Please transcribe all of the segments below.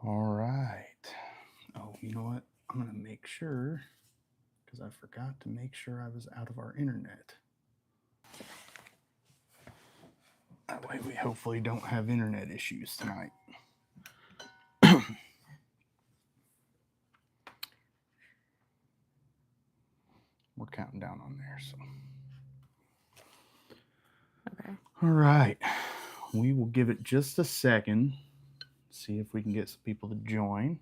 All right. Oh, you know what? I'm going to make sure, because I forgot to make sure I was out of our internet. That way we hopefully don't have internet issues tonight. We're counting down on there, so. Okay. All right. We will give it just a second. See if we can get some people to join.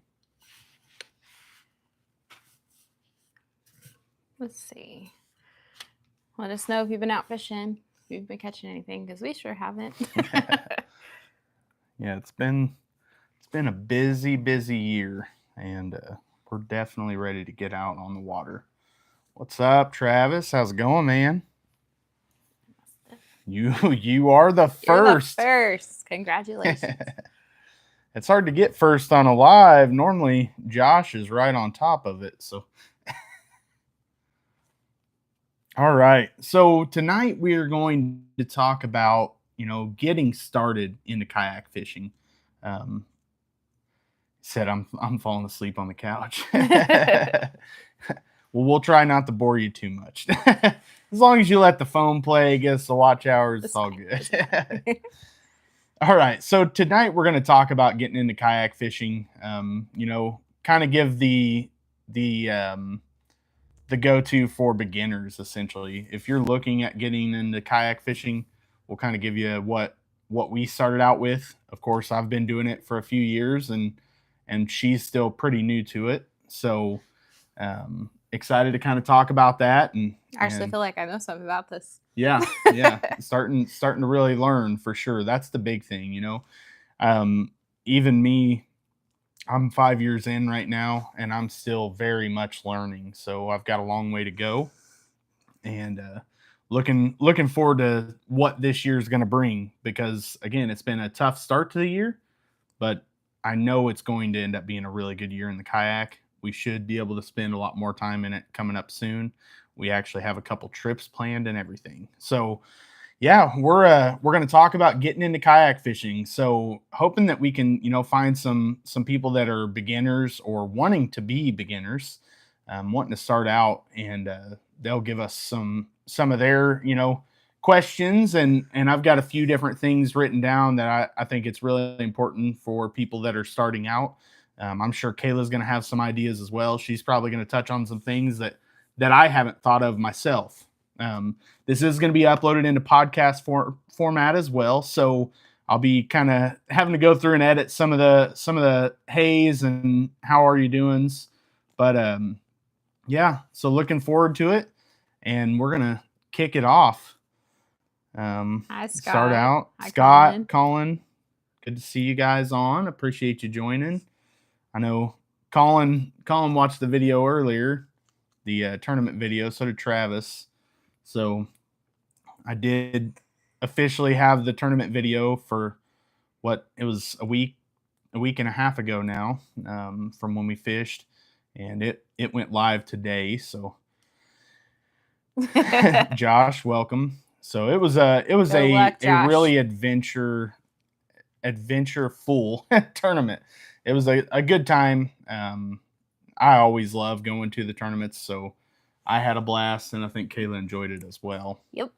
Let's see. Let us know if you've been out fishing, if you've been catching anything, because we sure haven't. Yeah, it's been a busy year, and we're definitely ready to get out on the water. What's up, Travis? How's it going, man? You are the first. You're the first. Congratulations. It's hard to get first on a live. Normally, Josh is right on top of it. So, all right. So tonight we are going to talk about getting started into kayak fishing. Said I'm falling asleep on the couch. Well, we'll try not to bore you too much. As long as you let the phone play, get us the watch hours, it's all good. All right. So tonight we're going to talk about getting into kayak fishing. Kind of give the go-to for beginners, essentially. If you're looking at getting into kayak fishing, we'll kind of give you what we started out with. Of course, I've been doing it for a few years, and she's still pretty new to it. So excited to kind of talk about that. And I actually feel like I know something about this. Yeah. starting to really learn for sure. That's the big thing, even me, I'm 5 years in right now, and I'm still very much learning. So I've got a long way to go, and looking forward to what this year is going to bring, because again, it's been a tough start to the year, but I know it's going to end up being a really good year in the kayak. We should be able to spend a lot more time in it coming up soon. We actually have a couple trips planned and everything. So yeah, we're going to talk about getting into kayak fishing. So hoping that we can, find some people that are beginners or wanting to be beginners, wanting to start out, and they'll give us some of their, questions. And I've got a few different things written down that I think it's really important for people that are starting out. I'm sure Kayla's going to have some ideas as well. She's probably going to touch on some things that I haven't thought of myself. This is going to be uploaded into podcast format as well. So I'll be kind of having to go through and edit some of the heys and how are you doings. But yeah, so looking forward to it, and we're going to kick it off. Hi, Scott. Start out. Hi, Scott, Colin, good to see you guys on. Appreciate you joining. I know Colin watched the video earlier, the tournament video. So did Travis. So I did officially have the tournament video for what it was a week and a half ago now, from when we fished, and it went live today. So Josh, welcome. So it was a really adventure full tournament. It was a good time. I always love going to the tournaments, so I had a blast, and I think Kayla enjoyed it as well. Yep.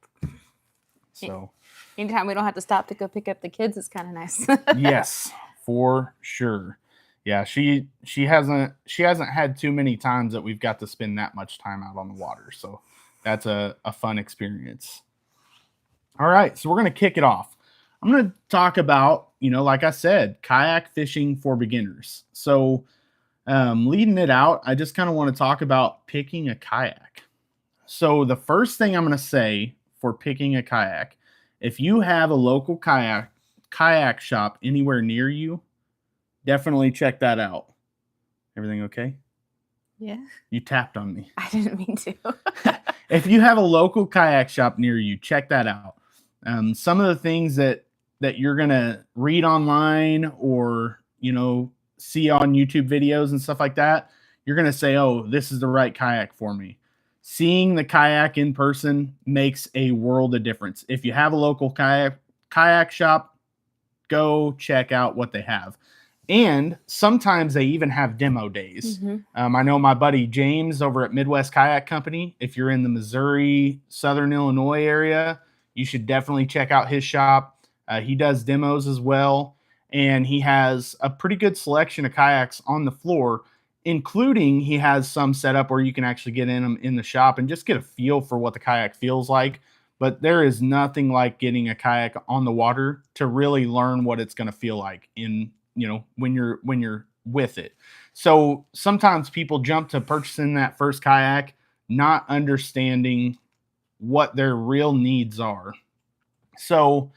So anytime we don't have to stop to go pick up the kids, it's kind of nice. Yes, for sure. Yeah, she hasn't had too many times that we've got to spend that much time out on the water. So that's a fun experience. All right, so we're going to kick it off. I'm going to talk about, like I said, kayak fishing for beginners. So leading it out, I just kind of want to talk about picking a kayak. So the first thing I'm going to say for picking a kayak, if you have a local kayak shop anywhere near you, definitely check that out. Everything okay? Yeah. You tapped on me. I didn't mean to. If you have a local kayak shop near you, check that out. Some of the things that you're going to read online or, see on YouTube videos and stuff like that, you're going to say, oh, this is the right kayak for me. Seeing the kayak in person makes a world of difference. If you have a local kayak shop, go check out what they have. And sometimes they even have demo days. I know my buddy James over at Midwest Kayak Company. If you're in the Missouri, Southern Illinois area, you should definitely check out his shop. He does demos as well. And he has a pretty good selection of kayaks on the floor, including he has some set up where you can actually get in them in the shop and just get a feel for what the kayak feels like. But there is nothing like getting a kayak on the water to really learn what it's going to feel like in, when you're with it. So sometimes people jump to purchasing that first kayak, not understanding what their real needs are. So,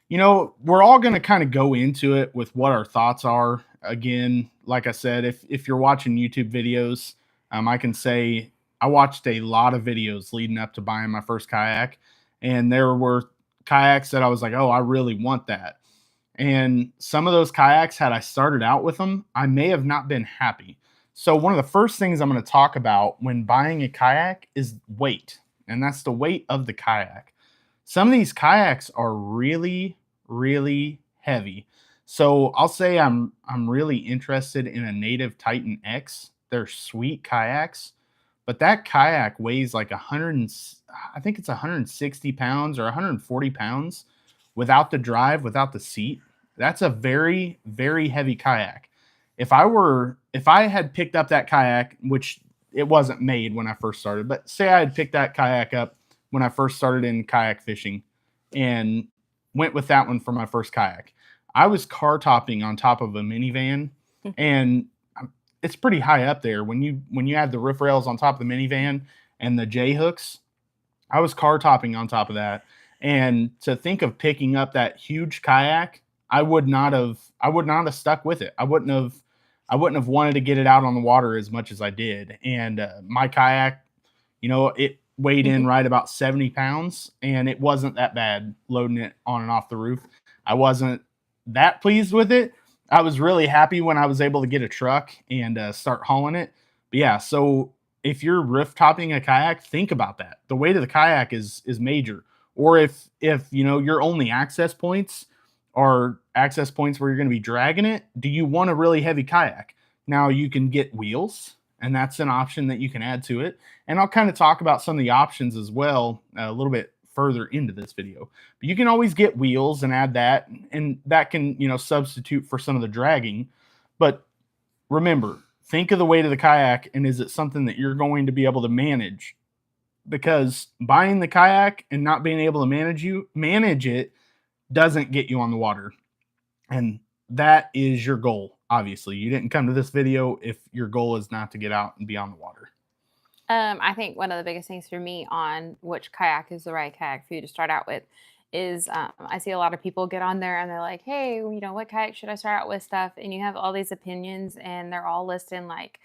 we're all going to kind of go into it with what our thoughts are. Again, like I said, if you're watching YouTube videos, I can say I watched a lot of videos leading up to buying my first kayak. And there were kayaks that I was like, oh, I really want that. And some of those kayaks, had I started out with them, I may have not been happy. So one of the first things I'm going to talk about when buying a kayak is weight. And that's the weight of the kayak. Some of these kayaks are really, really heavy. So I'll say I'm really interested in a Native Titan X. They're sweet kayaks. But that kayak weighs like 160 pounds or 140 pounds without the drive, without the seat. That's a very, very heavy kayak. If I had picked up that kayak, which it wasn't made when I first started, but say I had picked that kayak up when I first started in kayak fishing and went with that one for my first kayak, I was car topping on top of a minivan, and it's pretty high up there. When you add the roof rails on top of the minivan and the J hooks, I was car topping on top of that. And to think of picking up that huge kayak, I would not have stuck with it. I wouldn't have wanted to get it out on the water as much as I did. And my kayak, it weighed in right about 70 pounds, and it wasn't that bad loading it on and off the roof. I wasn't that pleased with it. I was really happy when I was able to get a truck and start hauling it. But yeah, so if you're roof topping a kayak, think about that. The weight of the kayak is major. Or if your only access points are access points where you're going to be dragging it, do you want a really heavy kayak? Now you can get wheels, and that's an option that you can add to it. And I'll kind of talk about some of the options as well a little bit further into this video. But you can always get wheels and add that, and that can substitute for some of the dragging. But remember, think of the weight of the kayak, and is it something that you're going to be able to manage? Because buying the kayak and not being able to manage it doesn't get you on the water. And that is your goal. Obviously, you didn't come to this video if your goal is not to get out and be on the water. I think one of the biggest things for me on which kayak is the right kayak for you to start out with is I see a lot of people get on there and they're like, hey, what kayak should I start out with stuff? And you have all these opinions and they're all listing like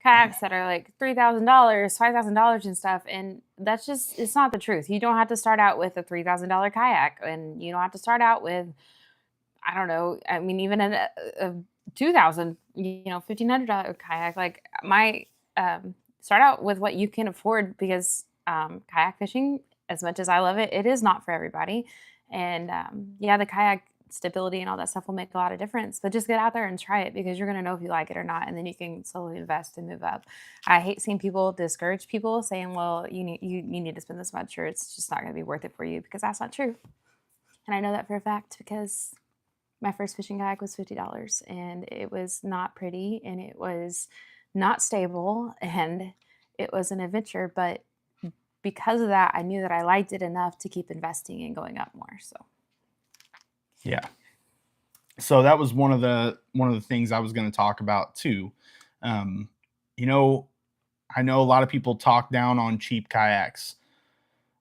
kayaks that are like $3,000, $5,000 and stuff. And that's just, it's not the truth. You don't have to start out with a $3,000 kayak, and you don't have to start out with, I don't know, I mean, even a $2,000, $1,500 kayak. Like start out with what you can afford, because kayak fishing, as much as I love it, it is not for everybody. And the kayak stability and all that stuff will make a lot of difference, but just get out there and try it, because you're going to know if you like it or not. And then you can slowly invest and move up. I hate seeing people discourage people saying, well, you need to spend this much, or it's just not going to be worth it for you, because that's not true. And I know that for a fact, because my first fishing kayak was $50, and it was not pretty, and it was not stable, and it was an adventure. But because of that, I knew that I liked it enough to keep investing and going up more. So yeah. So that was one of the things I was going to talk about too. I know a lot of people talk down on cheap kayaks.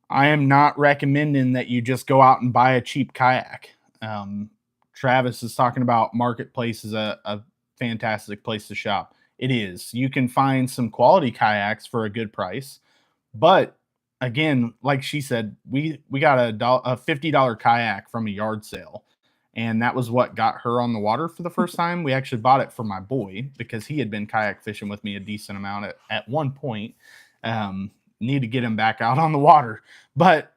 I am not recommending that you just go out and buy a cheap kayak. Travis is talking about Marketplace is a fantastic place to shop. It is. You can find some quality kayaks for a good price. But again, like she said, we got a $50 kayak from a yard sale. And that was what got her on the water for the first time. We actually bought it for my boy because he had been kayak fishing with me a decent amount at one point. Need to get him back out on the water. But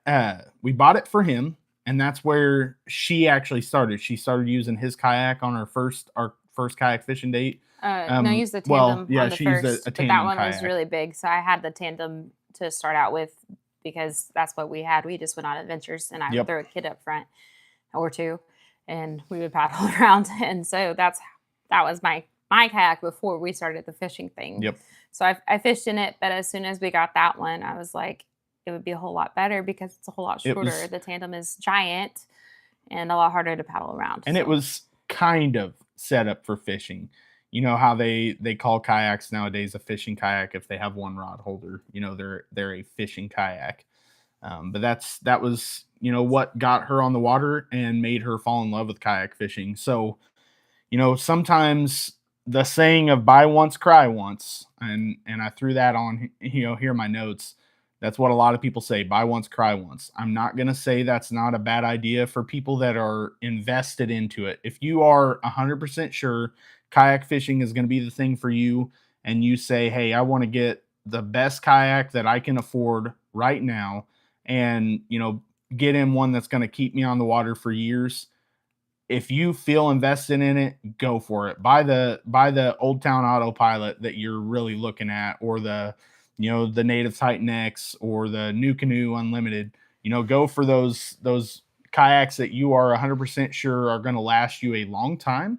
we bought it for him. and that's where she actually started. She started using his kayak on our first kayak fishing date. No, I used the tandem on the she used first, a but tandem that one was kayak. really big. So I had the tandem to start out with because that's what we had. We just went on adventures, and I would throw a kid up front or two, and we would paddle around. And so that was my kayak before we started the fishing thing. Yep. So I fished in it, but as soon as we got that one, I was like, it would be a whole lot better because it's a whole lot shorter. The tandem is giant and a lot harder to paddle around. And it was kind of set up for fishing. You know how they call kayaks nowadays a fishing kayak if they have one rod holder. You know, they're a fishing kayak. But that was, you know, what got her on the water and made her fall in love with kayak fishing. So, you know, sometimes the saying of buy once, cry once, and I threw that on, you know, here are my notes. That's what a lot of people say, buy once, cry once. I'm not going to say that's not a bad idea for people that are invested into it. If you are 100% sure kayak fishing is going to be the thing for you, and you say, hey, I want to get the best kayak that I can afford right now, and, you know, get in one that's going to keep me on the water for years. If you feel invested in it, go for it. Buy the Old Town Autopilot that you're really looking at, or the, you know, the Native Titan X, or the New Canoe Unlimited. You know, go for those kayaks that you are 100% sure are going to last you a long time.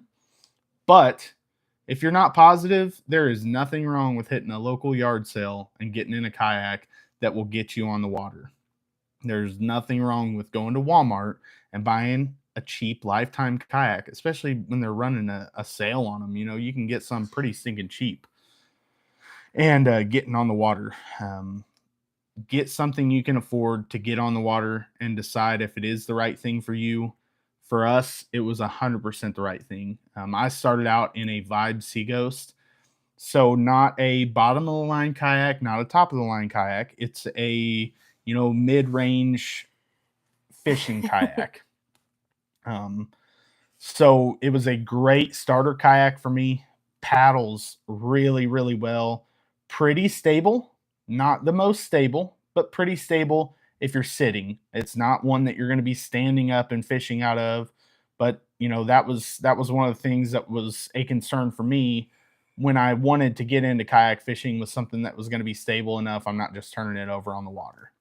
But if you're not positive, there is nothing wrong with hitting a local yard sale and getting in a kayak that will get you on the water. There's nothing wrong with going to Walmart and buying a cheap lifetime kayak, especially when they're running a sale on them. You know, you can get some pretty stinking cheap. And getting on the water. Get something you can afford to get on the water and decide if it is the right thing for you. For us, it was 100% the right thing. I started out in a Vibe Seaghost. So not a bottom of the line kayak, not a top of the line kayak. It's a, you know, mid-range fishing kayak. So it was a great starter kayak for me. Paddles really, really well. Pretty stable. Not the most stable, but pretty stable if you're sitting. It's not one that you're going to be standing up and fishing out of. But, you know, that was one of the things that was a concern for me when I wanted to get into kayak fishing, was something that was going to be stable enough. I'm not just turning it over on the water.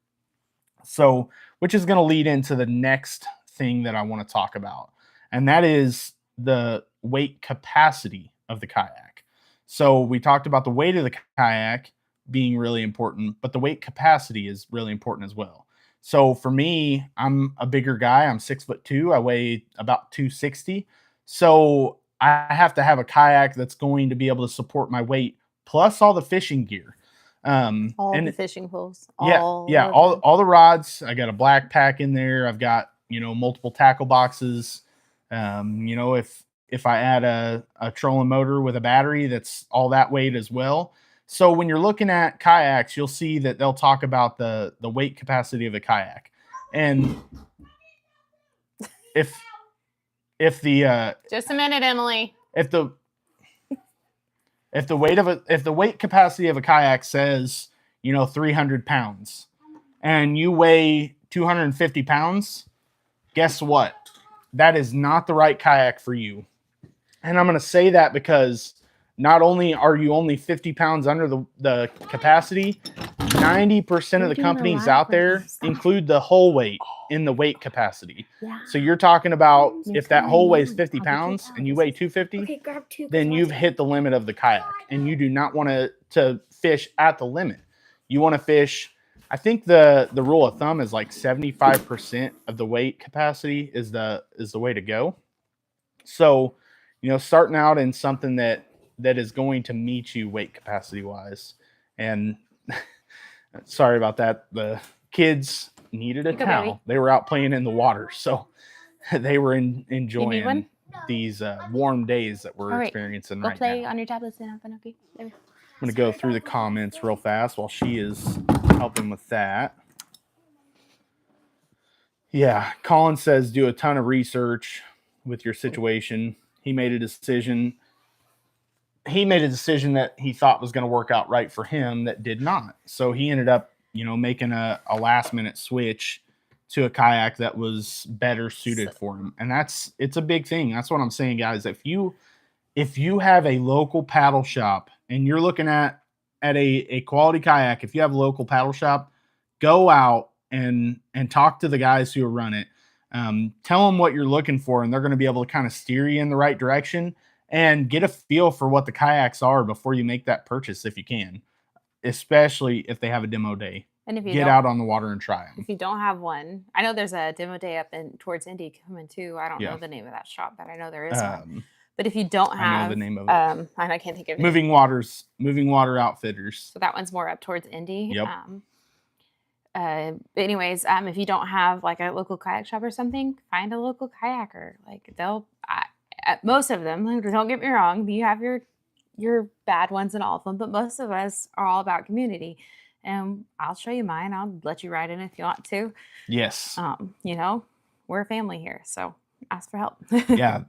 So, which is going to lead into the next thing that I want to talk about, and that is the weight capacity of the kayak. So we talked about the weight of the kayak being really important, but the weight capacity is really important as well. So for me, I'm a bigger guy. I'm 6'2". I weigh about 260. So I have to have a kayak that's going to be able to support my weight, plus all the fishing gear. All the fishing poles. All the rods. I got a black pack in there. I've got, you know, multiple tackle boxes. You know, if I add a trolling motor with a battery, that's all that weight as well. So when you're looking at kayaks, you'll see that they'll talk about the weight capacity of the kayak. And if the just a minute, Emily. If the weight capacity of a kayak says, you know, 300 pounds, and you weigh 250 pounds, guess what? That is not the right kayak for you. And I'm going to say that because not only are you only 50 pounds under the capacity, 90% of the companies out there include the whole weight in the weight capacity. Yeah. So you're talking about if that whole weighs 50 pounds and you weigh 250, then you've hit the limit of the kayak, and you do not want to fish at the limit. You want to fish, I think the rule of thumb is like 75% of the weight capacity is the way to go. So, you know, starting out in something that is going to meet you weight capacity wise. And sorry about that. The kids needed a towel. Baby. They were out playing in the water, so they were enjoying these warm days that we're experiencing right now. Go play on your tablets and have okay? There. I'm going to go through the comments real fast while she is helping with that. Yeah, Colin says do a ton of research with your situation. He made a decision that he thought was going to work out right for him that did not. So he ended up, you know, making a last minute switch to a kayak that was better suited for him. And it's a big thing. That's what I'm saying, guys. If you have a local paddle shop and you're looking at a quality kayak, if you have a local paddle shop, go out and talk to the guys who run it. Tell them what you're looking for, and they're going to be able to kind of steer you in the right direction and get a feel for what the kayaks are before you make that purchase if you can, especially if they have a demo day. And if you get out on the water and try them. If you don't have one, I know there's a demo day up towards Indy coming too. I don't know the name of that shop, but I know there is one. But if you don't have, I know the name of it. I can't think of it. Moving Water Outfitters. So that one's more up towards Indy. Yep. Anyways, if you don't have like a local kayak shop or something, find a local kayaker. Like most of them, don't get me wrong, you have your bad ones and all of them, but most of us are all about community. And I'll show you mine. I'll let you ride in if you want to. Yes. We're a family here, so ask for help. Yeah.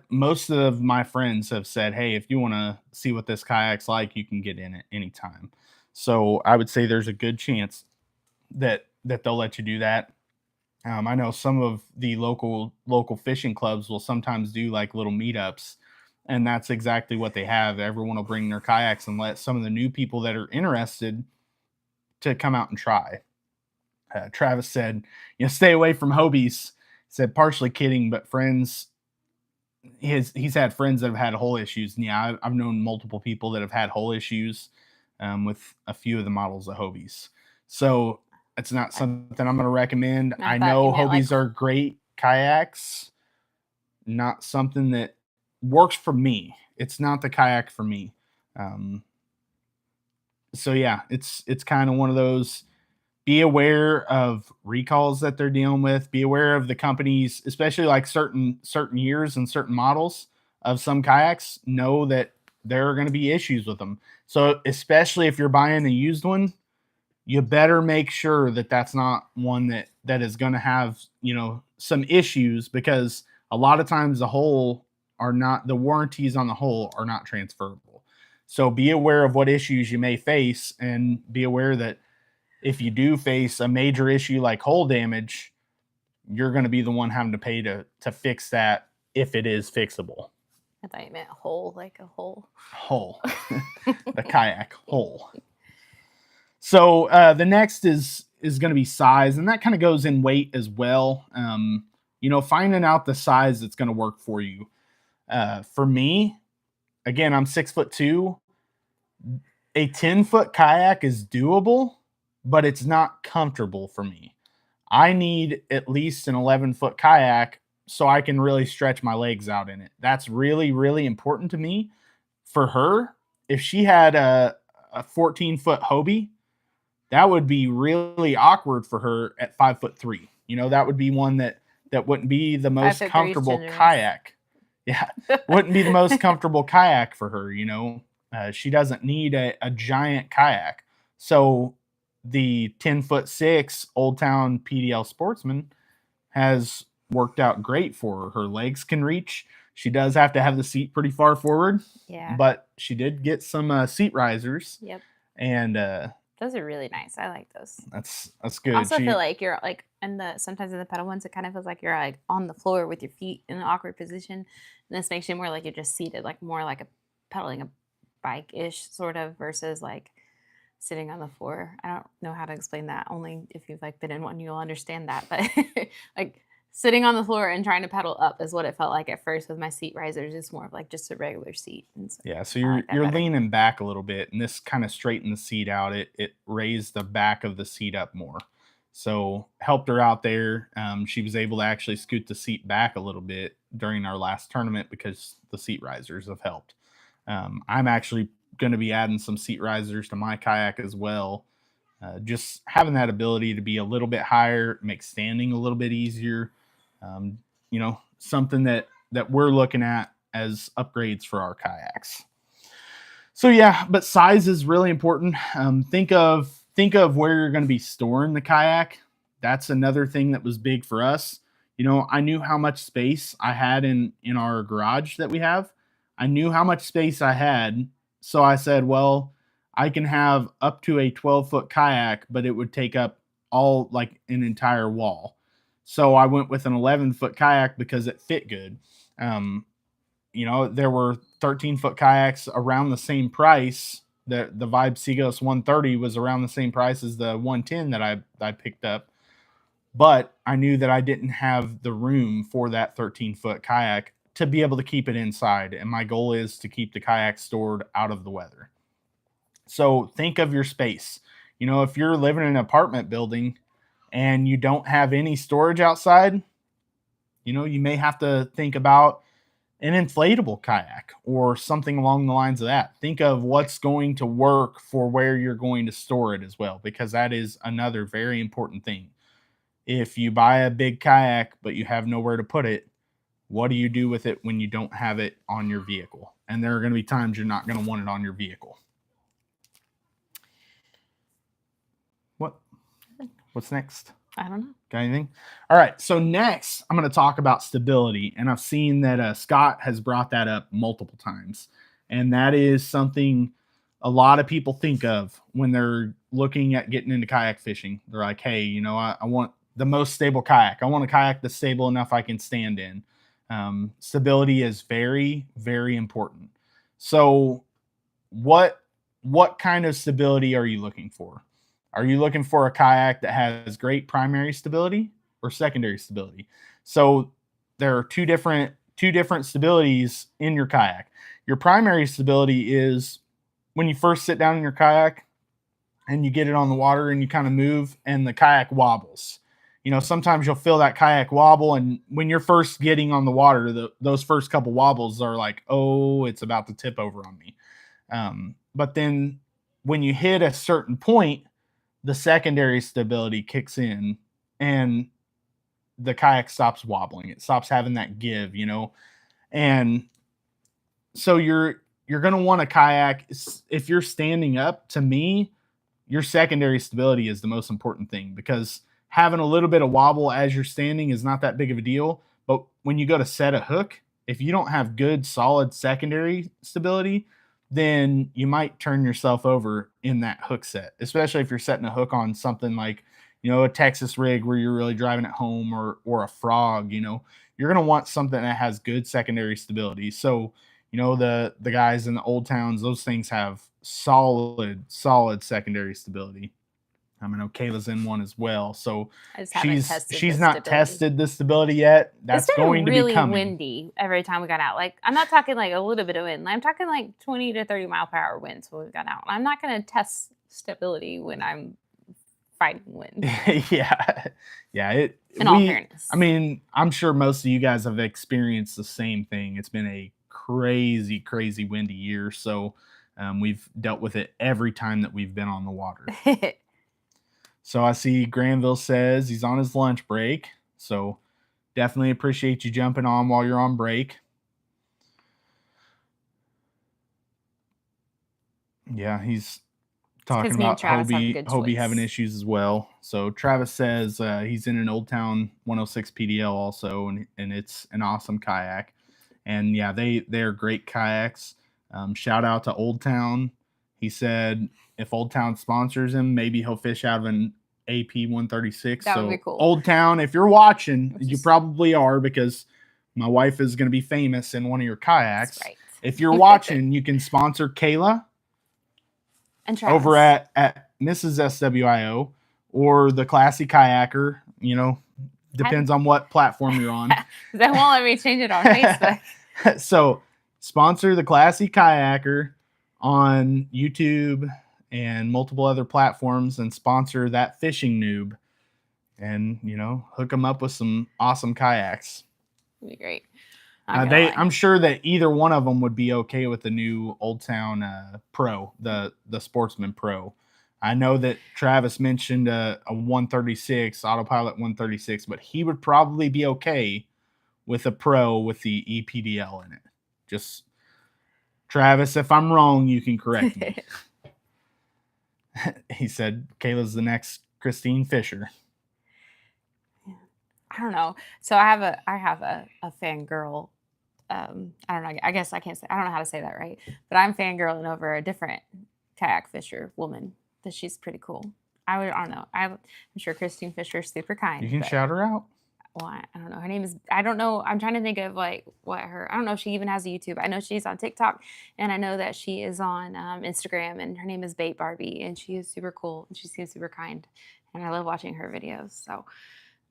Most of my friends have said, hey, if you want to see what this kayak's like, you can get in it anytime. So I would say there's a good chance that they'll let you do that. I know some of the local fishing clubs will sometimes do like little meetups, and that's exactly what they have. Everyone will bring their kayaks and let some of the new people that are interested to come out and try. Travis said, stay away from Hobies. He said, partially kidding, but friends, he's had friends that have had hole issues. And yeah, I've known multiple people that have had hole issues with a few of the models of Hobies. So it's not something I'm going to recommend. I know Hobies are great kayaks, not something that works for me. It's not the kayak for me. So yeah, it's kind of one of those, be aware of recalls that they're dealing with, be aware of the companies, especially like certain years and certain models of some kayaks, know that there are going to be issues with them. So especially if you're buying a used one, you better make sure that that's not one that is going to have, some issues, because a lot of times the warranties on the hull are not transferable. So be aware of what issues you may face, and be aware that if you do face a major issue like hull damage, you're going to be the one having to pay to fix that if it is fixable. I thought you meant hole, like a hole. Hull. The kayak hull. So the next is going to be size, and that kind of goes in weight as well. Finding out the size that's going to work for you. For me, again, I'm 6'2". A 10-foot kayak is doable, but it's not comfortable for me. I need at least an 11-foot kayak so I can really stretch my legs out in it. That's really, really important to me. For her, if she had a 14-foot Hobie, that would be really awkward for her at 5'3". That would be one that wouldn't be the most comfortable kayak. Yeah, wouldn't be the most comfortable kayak for her. She doesn't need a giant kayak. So the 10'6" Old Town PDL Sportsman has worked out great for her. Her legs can reach. She does have to have the seat pretty far forward. Yeah. But she did get some seat risers. Yep. And those are really nice. I like those. That's good. I also feel like you're like sometimes in the pedal ones, it kind of feels like you're like on the floor with your feet in an awkward position. And this makes you more like you're just seated, like more like a pedaling a bike-ish sort of, versus like sitting on the floor. I don't know how to explain that. Only if you've like been in one, you'll understand that. But like sitting on the floor and trying to pedal up is what it felt like at first with my seat risers. It's more of like just a regular seat. And so yeah, so you're leaning back a little bit, and this kind of straightened the seat out. It raised the back of the seat up more. So helped her out there. She was able to actually scoot the seat back a little bit during our last tournament because the seat risers have helped. I'm actually going to be adding some seat risers to my kayak as well. Just having that ability to be a little bit higher makes standing a little bit easier. Something that we're looking at as upgrades for our kayaks. So yeah, but size is really important. Think of where you're going to be storing the kayak. That's another thing that was big for us. I knew how much space I had in our garage that we have. I knew how much space I had. So I said, well, I can have up to a 12-foot kayak, but it would take up all like an entire wall. So I went with an 11-foot kayak because it fit good. There were 13-foot kayaks around the same price. The Vibe Seaghost 130 was around the same price as the 110 that I picked up. But I knew that I didn't have the room for that 13-foot kayak to be able to keep it inside. And my goal is to keep the kayak stored out of the weather. So think of your space. If you're living in an apartment building and you don't have any storage outside, you may have to think about an inflatable kayak or something along the lines of that. Think of what's going to work for where you're going to store it as well, because that is another very important thing. If you buy a big kayak, but you have nowhere to put it, what do you do with it when you don't have it on your vehicle? And there are going to be times you're not going to want it on your vehicle. What's next? I don't know. Got anything? All right. So next, I'm going to talk about stability. And I've seen that Scott has brought that up multiple times. And that is something a lot of people think of when they're looking at getting into kayak fishing. They're like, hey, I want the most stable kayak. I want a kayak that's stable enough I can stand in. Stability is very, very important. So what kind of stability are you looking for? Are you looking for a kayak that has great primary stability or secondary stability? So there are two different stabilities in your kayak. Your primary stability is when you first sit down in your kayak and you get it on the water and you kind of move and the kayak wobbles. Sometimes you'll feel that kayak wobble, and when you're first getting on the water, those first couple wobbles are like, oh, it's about to tip over on me. But then when you hit a certain point, the secondary stability kicks in and the kayak stops wobbling. It stops having that give, and so you're going to want a kayak. If you're standing up, to me, your secondary stability is the most important thing, because having a little bit of wobble as you're standing is not that big of a deal. But when you go to set a hook, if you don't have good, solid secondary stability, then you might turn yourself over in that hook set, especially if you're setting a hook on something like, a Texas rig where you're really driving it home, or a frog. You're going to want something that has good secondary stability. So, the guys in the old towns, those things have solid secondary stability. I know Kayla's in one as well, so she's not tested the stability yet. That's going to be coming. Really windy every time we got out. Like, I'm not talking like a little bit of wind. I'm talking like 20 to 30 mile per hour winds when we've gone out. I'm not going to test stability when I'm fighting wind. yeah. In all fairness, I mean, I'm sure most of you guys have experienced the same thing. It's been a crazy windy year, so we've dealt with it every time that we've been on the water. So I see Granville says he's on his lunch break. So definitely appreciate you jumping on while you're on break. Yeah, he's talking about Hobie having issues as well. So Travis says he's in an Old Town 106 PDL also, and it's an awesome kayak. And yeah, they're great kayaks. Shout out to Old Town. He said if Old Town sponsors him, maybe he'll fish out of an AP 136. That would be cool. Old Town, if you're watching, you probably are, because my wife is going to be famous in one of your kayaks. That's right. If you're watching, you can sponsor Kayla and Travis over at Mrs. SWIO or the Classy Kayaker. Depends on what platform you're on. They won't let me change it on Facebook. So sponsor the Classy Kayaker on YouTube and multiple other platforms, and sponsor that fishing noob, and hook them up with some awesome kayaks. It'd be great. I'm sure that either one of them would be okay with the new Old Town Pro, the Sportsman Pro. I know that Travis mentioned a 136, Autopilot 136, but he would probably be okay with a Pro with the EPDL in it. Just, Travis, if I'm wrong, you can correct me. He said Kayla's the next Christine Fisher. I don't know. So I have a fangirl. I don't know. I guess I can't say. I don't know how to say that right. But I'm fangirling over a different kayak fisher woman. That she's pretty cool. I don't know. I'm sure Christine Fisher's super kind. You can shout her out. well, I don't know. Her name is, I don't know. I'm trying to think of like what her, I don't know if she even has a YouTube. I know she's on TikTok, and I know that she is on Instagram, and her name is Bait Barbie, and she is super cool, and she seems super kind, and I love watching her videos. So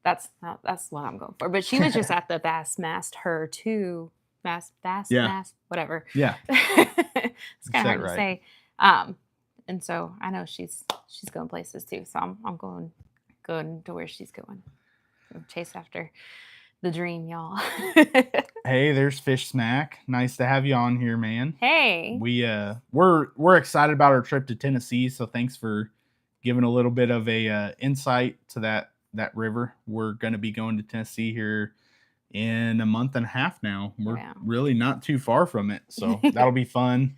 that's what I'm going for. But she was just at the Bass Mast Her too. Bass Yeah. Mast, whatever. Yeah. It's kind of hard to right. say. And so I know she's going places too. So I'm going to where she's going. Chase after the dream, y'all. Hey, there's Fish Snack. Nice to have you on here, man. Hey. We're excited about our trip to Tennessee, so thanks for giving a little bit of a insight to that river. We're going to be going to Tennessee here in a month and a half now. We're really not too far from it, so that'll be fun.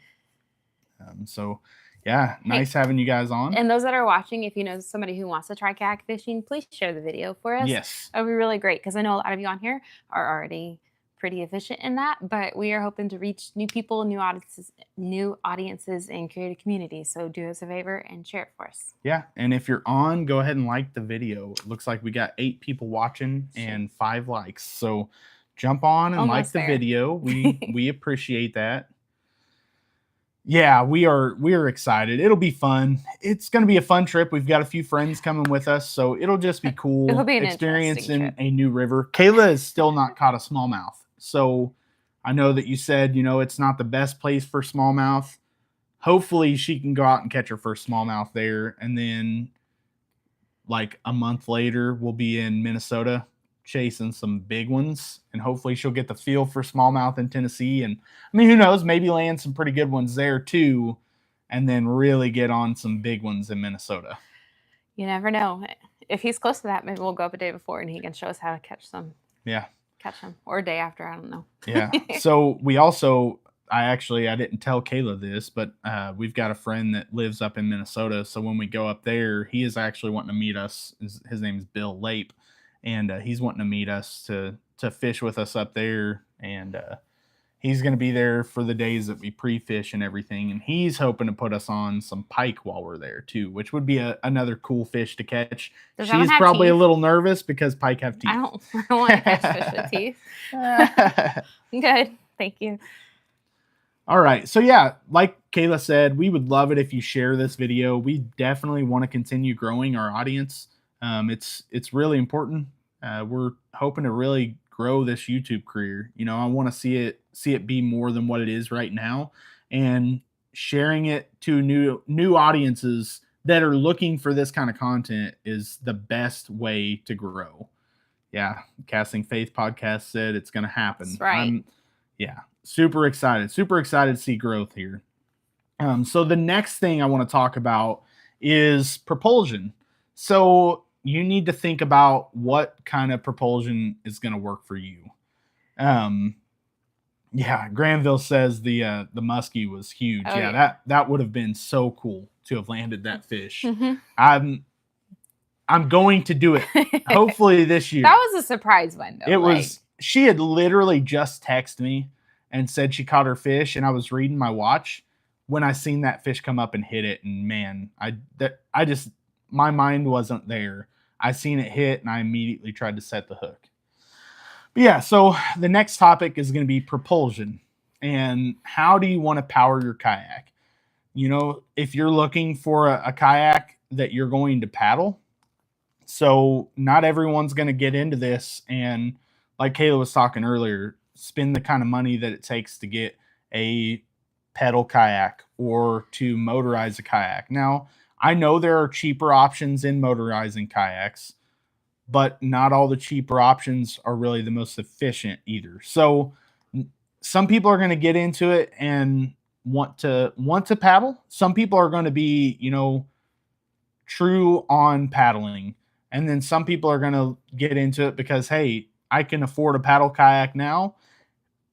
So yeah, nice having you guys on. And those that are watching, if you know somebody who wants to try kayak fishing, please share the video for us. Yes. It would be really great, because I know a lot of you on here are already pretty efficient in that, but we are hoping to reach new people, new audiences, and create a community. So do us a favor and share it for us. Yeah, and if you're on, go ahead and like the video. It looks like we got 8 people watching and 5 likes. So jump on and like the video. We appreciate that. Yeah, we are excited. It'll be fun. It's going to be a fun trip. We've got a few friends coming with us, so it'll just be cool. It'll be an experiencing a new river. Kayla has still not caught a smallmouth. So I know that you said, it's not the best place for smallmouth. Hopefully she can go out and catch her first smallmouth there, and then like a month later we'll be in Minnesota chasing some big ones, and hopefully she'll get the feel for smallmouth in Tennessee. And I mean, who knows, maybe land some pretty good ones there too, and then really get on some big ones in Minnesota. You never know. If he's close to that, maybe we'll go up a day before and he can show us how to catch some. Yeah. Catch them, or a day after, I don't know. Yeah. So we also, I didn't tell Kayla this, but we've got a friend that lives up in Minnesota. So when we go up there, he is actually wanting to meet us. His name is Bill Lape, and he's wanting to meet us to fish with us up there. And he's going to be there for the days that we pre-fish and everything. And he's hoping to put us on some pike while we're there too, which would be another cool fish to catch. She's probably a little nervous because pike have teeth. I don't want to catch fish with teeth. Good. Thank you. All right. So yeah, like Kayla said, we would love it if you share this video. We definitely want to continue growing our audience. It's really important. We're hoping to really grow this YouTube career. I want to see it be more than what it is right now, and sharing it to new audiences that are looking for this kind of content is the best way to grow. Yeah, Casting Faith podcast said it's going to happen. That's right. Super excited to see growth here. So the next thing I want to talk about is propulsion. So you need to think about what kind of propulsion is going to work for you. Granville says the muskie was huge. Oh, that would have been so cool to have landed that fish. Mm-hmm. I'm going to do it hopefully this year. That was a surprise one though. She had literally just texted me and said she caught her fish, and I was reading my watch when I seen that fish come up and hit it, and man, my mind wasn't there. I seen it hit and I immediately tried to set the hook. But yeah, so the next topic is going to be propulsion, and how do you want to power your kayak? If you're looking for a kayak that you're going to paddle, so not everyone's going to get into this, and like Kayla was talking earlier, spend the kind of money that it takes to get a pedal kayak or to motorize a kayak. Now, I know there are cheaper options in motorizing kayaks, but not all the cheaper options are really the most efficient either. So some people are going to get into it and want to paddle. Some people are going to be, true on paddling. And then some people are going to get into it because, hey, I can afford a paddle kayak now,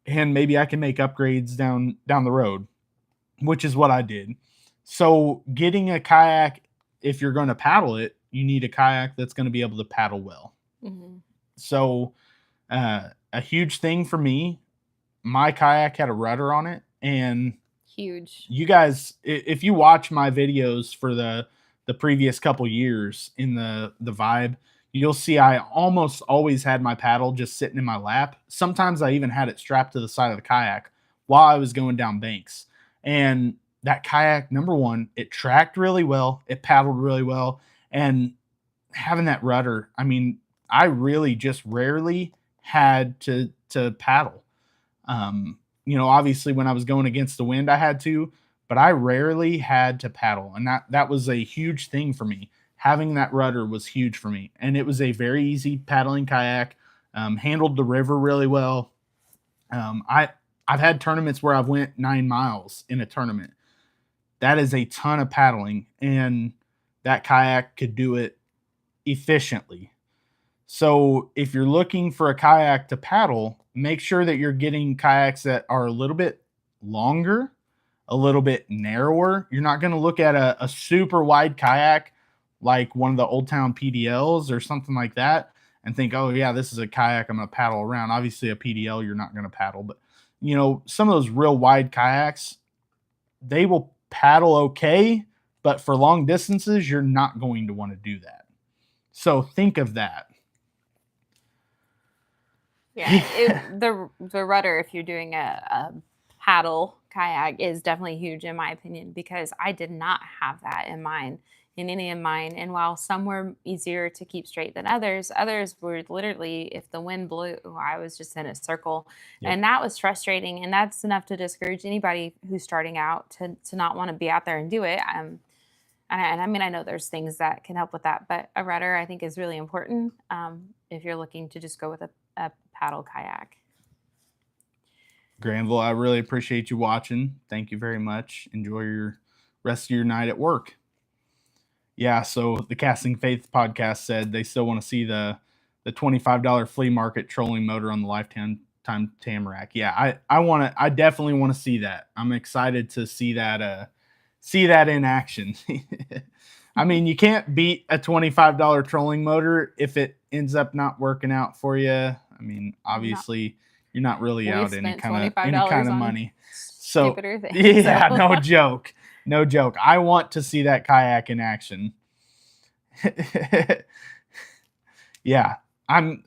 and maybe I can make upgrades down the road, which is what I did. So getting a kayak, if you're going to paddle it, you need a kayak that's going to be able to paddle well. Mm-hmm. So a huge thing for me, my kayak had a rudder on it, and huge. You guys, if you watch my videos for the previous couple years in the Vibe, you'll see I almost always had my paddle just sitting in my lap. Sometimes I even had it strapped to the side of the kayak while I was going down banks. And that kayak, number one, it tracked really well, it paddled really well, and having that rudder, I mean, I really just rarely had to paddle. Obviously when I was going against the wind, I had to, but I rarely had to paddle, and that was a huge thing for me. Having that rudder was huge for me, and it was a very easy paddling kayak. Handled the river really well. I've had tournaments where I've went 9 miles in a tournament. That is a ton of paddling, and that kayak could do it efficiently. So if you're looking for a kayak to paddle, make sure that you're getting kayaks that are a little bit longer, a little bit narrower. You're not going to look at a super wide kayak like one of the Old Town PDLs or something like that and think, oh yeah, this is a kayak I'm going to paddle around. Obviously a PDL you're not going to paddle, but some of those real wide kayaks, they will paddle okay, but for long distances, you're not going to want to do that. So think of that. Yeah, the rudder, if you're doing a paddle kayak, is definitely huge in my opinion, because I did not have that in any of mine. And while some were easier to keep straight than others were literally, if the wind blew, I was just in a circle. Yep. And that was frustrating. And that's enough to discourage anybody who's starting out to not want to be out there and do it. And I mean, I know there's things that can help with that, but a rudder I think is really important if you're looking to just go with a paddle kayak. Granville, I really appreciate you watching. Thank you very much. Enjoy your rest of your night at work. Yeah, so the Casting Faith podcast said they still want to see the $25 flea market trolling motor on the Lifetime Tamarack. Yeah, I definitely want to see that. I'm excited to see that in action. I mean, you can't beat a $25 trolling motor if it ends up not working out for you. I mean, obviously you're not really out any kind of money. So things, yeah, so. No joke. I want to see that kayak in action. Yeah, I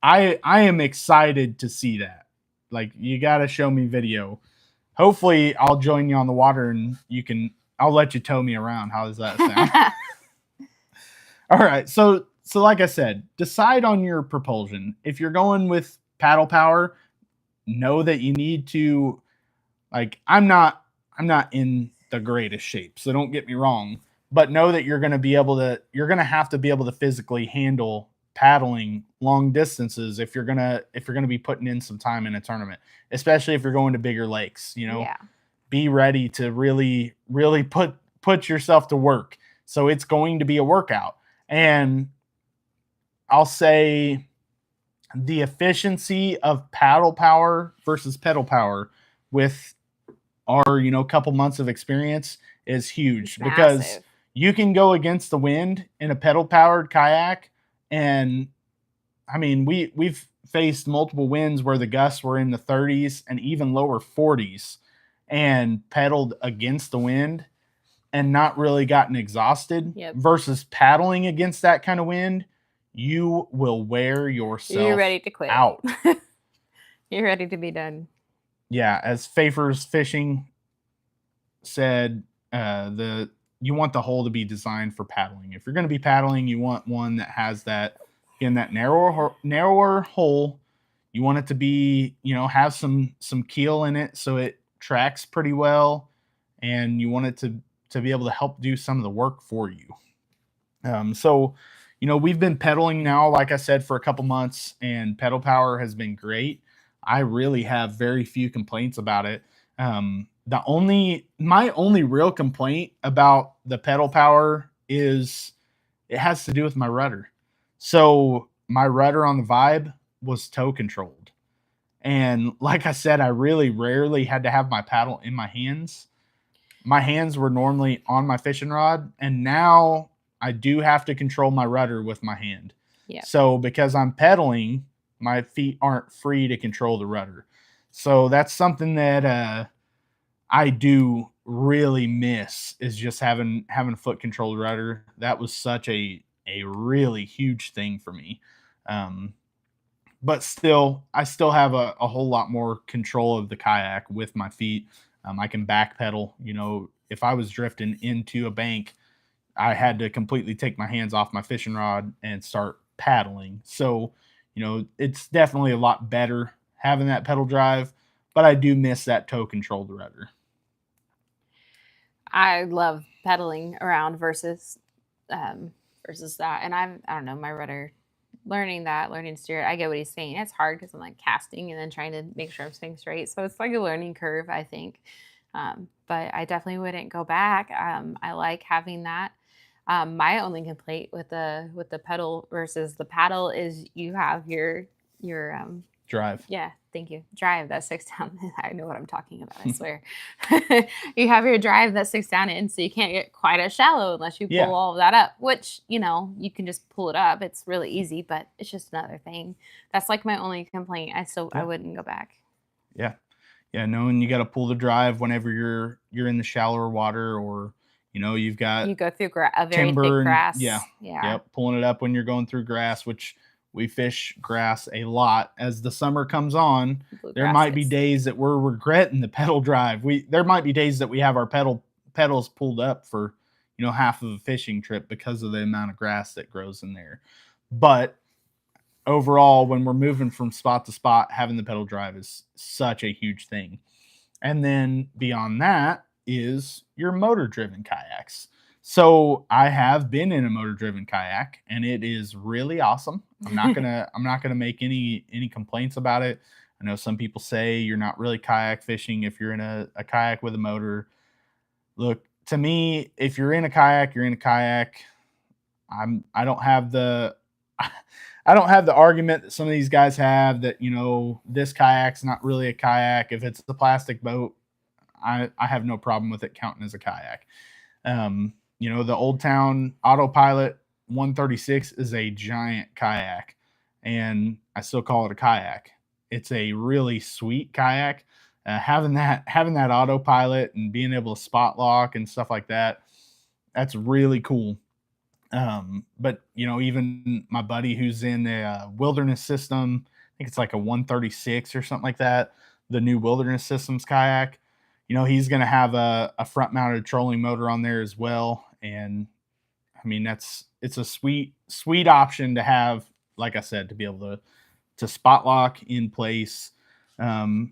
am excited to see that. Like, you got to show me video. Hopefully I'll join you on the water and I'll let you tow me around. How does that sound? All right. So like I said, decide on your propulsion. If you're going with paddle power, know that you need to, like, I'm not in the greatest shape, so don't get me wrong, but know that you're going to have to be able to physically handle paddling long distances if you're going to be putting in some time in a tournament, especially if you're going to bigger lakes. Yeah. Be ready to really put yourself to work. So it's going to be a workout. And I'll say the efficiency of paddle power versus pedal power with our couple months of experience is huge, because you can go against the wind in a pedal powered kayak. And I mean, we've faced multiple winds where the gusts were in the 30s and even lower 40s and pedaled against the wind and not really gotten exhausted. Yep. Versus paddling against that kind of wind, you will wear yourself You're ready to quit out. You're ready to be done. Yeah, as Pfeiffer's Fishing said, you want the hole to be designed for paddling. If you're going to be paddling, you want one that has that narrower hole. You want it to be, have some keel in it so it tracks pretty well, and you want it to be able to help do some of the work for you. So we've been pedaling now, like I said, for a couple months, and pedal power has been great. I really have very few complaints about it. My only real complaint about the pedal power is it has to do with my rudder. So my rudder on the Vibe was toe controlled. And like I said, I really rarely had to have my paddle in my hands. My hands were normally on my fishing rod, and now I do have to control my rudder with my hand. Yeah. So because I'm pedaling, my feet aren't free to control the rudder. So that's something that I do really miss, is just having foot controlled rudder. That was such a a really huge thing for me. But still, I still have a whole lot more control of the kayak with my feet. I can back pedal. You know, if I was drifting into a bank, I had to completely take my hands off my fishing rod and start paddling. So, you know, it's definitely a lot better having that pedal drive, but I do miss that toe controlled rudder. I love pedaling around versus that. And I don't know, my rudder, learning to steer it. I get what he's saying. It's hard because I'm like casting and then trying to make sure I'm staying straight. So it's like a learning curve, I think. But I definitely wouldn't go back. I like having that. My only complaint with the pedal versus the paddle is you have your Drive. yeah, thank you. Drive that sticks down. I know what I'm talking about, I swear. You have your drive that sticks down in, so you can't get quite as shallow unless you pull all of that up, which, you know, you can just pull it up. It's really easy, but it's just another thing. That's like my only complaint. I wouldn't go back. Yeah. Yeah, knowing you got to pull the drive whenever you're in the shallower water, or you know, you've got You go through a very thick timber and grass. yeah. Yeah. Yep, pulling it up when you're going through grass, which we fish grass a lot. As the summer comes on, there might be days that we're regretting the pedal drive. There might be days that we have our pedals pulled up for, you know, half of a fishing trip because of the amount of grass that grows in there. But overall, when we're moving from spot to spot, having the pedal drive is such a huge thing. And then beyond that is your motor driven kayaks. So I have been in a motor driven kayak and it is really awesome. I'm not gonna make any complaints about it. I know some people say you're not really kayak fishing if you're in a kayak with a motor. Look, to me, if you're in a kayak, you're in a kayak. I don't have the I don't have the argument that some of these guys have that, you know, this kayak's not really a kayak. If it's a plastic boat, I have no problem with it counting as a kayak. You know, the Old Town Autopilot 136 is a giant kayak, and I still call it a kayak. It's a really sweet kayak. Having that autopilot and being able to spot lock and stuff like that, that's really cool. But you know, even my buddy who's in a wilderness system, I think it's like a 136 or something like that, the new wilderness systems kayak, you know, he's going to have a front mounted trolling motor on there as well. And I mean, it's a sweet option to have, like I said, to be able to spot lock in place. I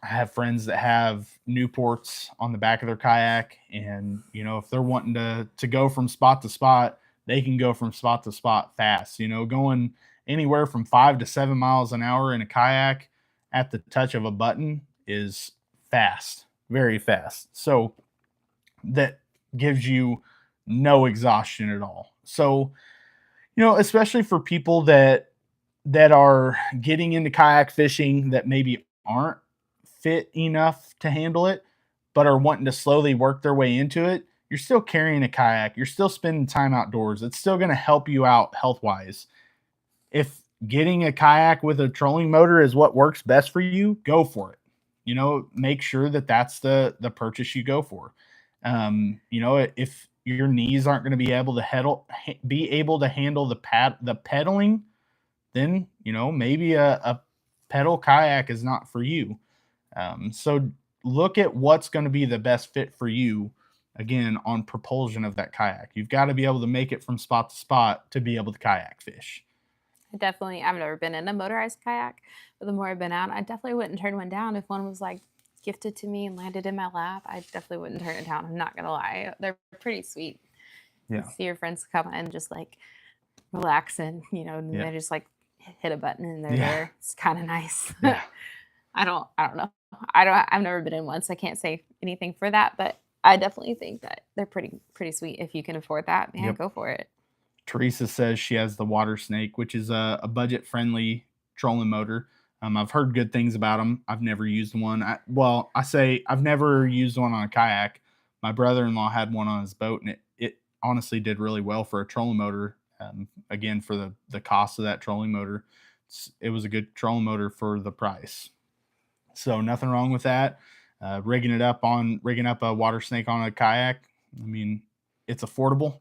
have friends that have Newports on the back of their kayak, and you know, if they're wanting to go from spot to spot, they can go from spot to spot fast. You know, going anywhere from 5 to 7 miles an hour in a kayak at the touch of a button is fast, very fast. So that gives you no exhaustion at all. So, you know, especially for people that are getting into kayak fishing that maybe aren't fit enough to handle it, but are wanting to slowly work their way into it, you're still carrying a kayak. You're still spending time outdoors. It's still going to help you out health wise. If getting a kayak with a trolling motor is what works best for you, go for it. You know, make sure that that's the purchase you go for. You know, if your knees aren't going to be able to handle the pedaling, then, you know, maybe a pedal kayak is not for you. So look at what's going to be the best fit for you, again, on propulsion of that kayak. You've got to be able to make it from spot to spot to be able to kayak fish. I've never been in a motorized kayak, but the more I've been out, I definitely wouldn't turn one down. If one was like gifted to me and landed in my lap, I definitely wouldn't turn it down. I'm not going to lie. They're pretty sweet. Yeah. You see your friends come and just like relax and, you know, and they just like hit a button and they're there. It's kind of nice. Yeah. I don't know. I've never been in one, so I can't say anything for that, but I definitely think that they're pretty sweet. If you can afford that, man, go for it. Teresa says she has the Water Snake, which is a budget friendly trolling motor. I've heard good things about them. I've never used one. I say I've never used one on a kayak. My brother-in-law had one on his boat, and it honestly did really well for a trolling motor. Again, for the cost of that trolling motor, it was a good trolling motor for the price. So nothing wrong with that. Rigging up a Water Snake on a kayak, I mean, it's affordable.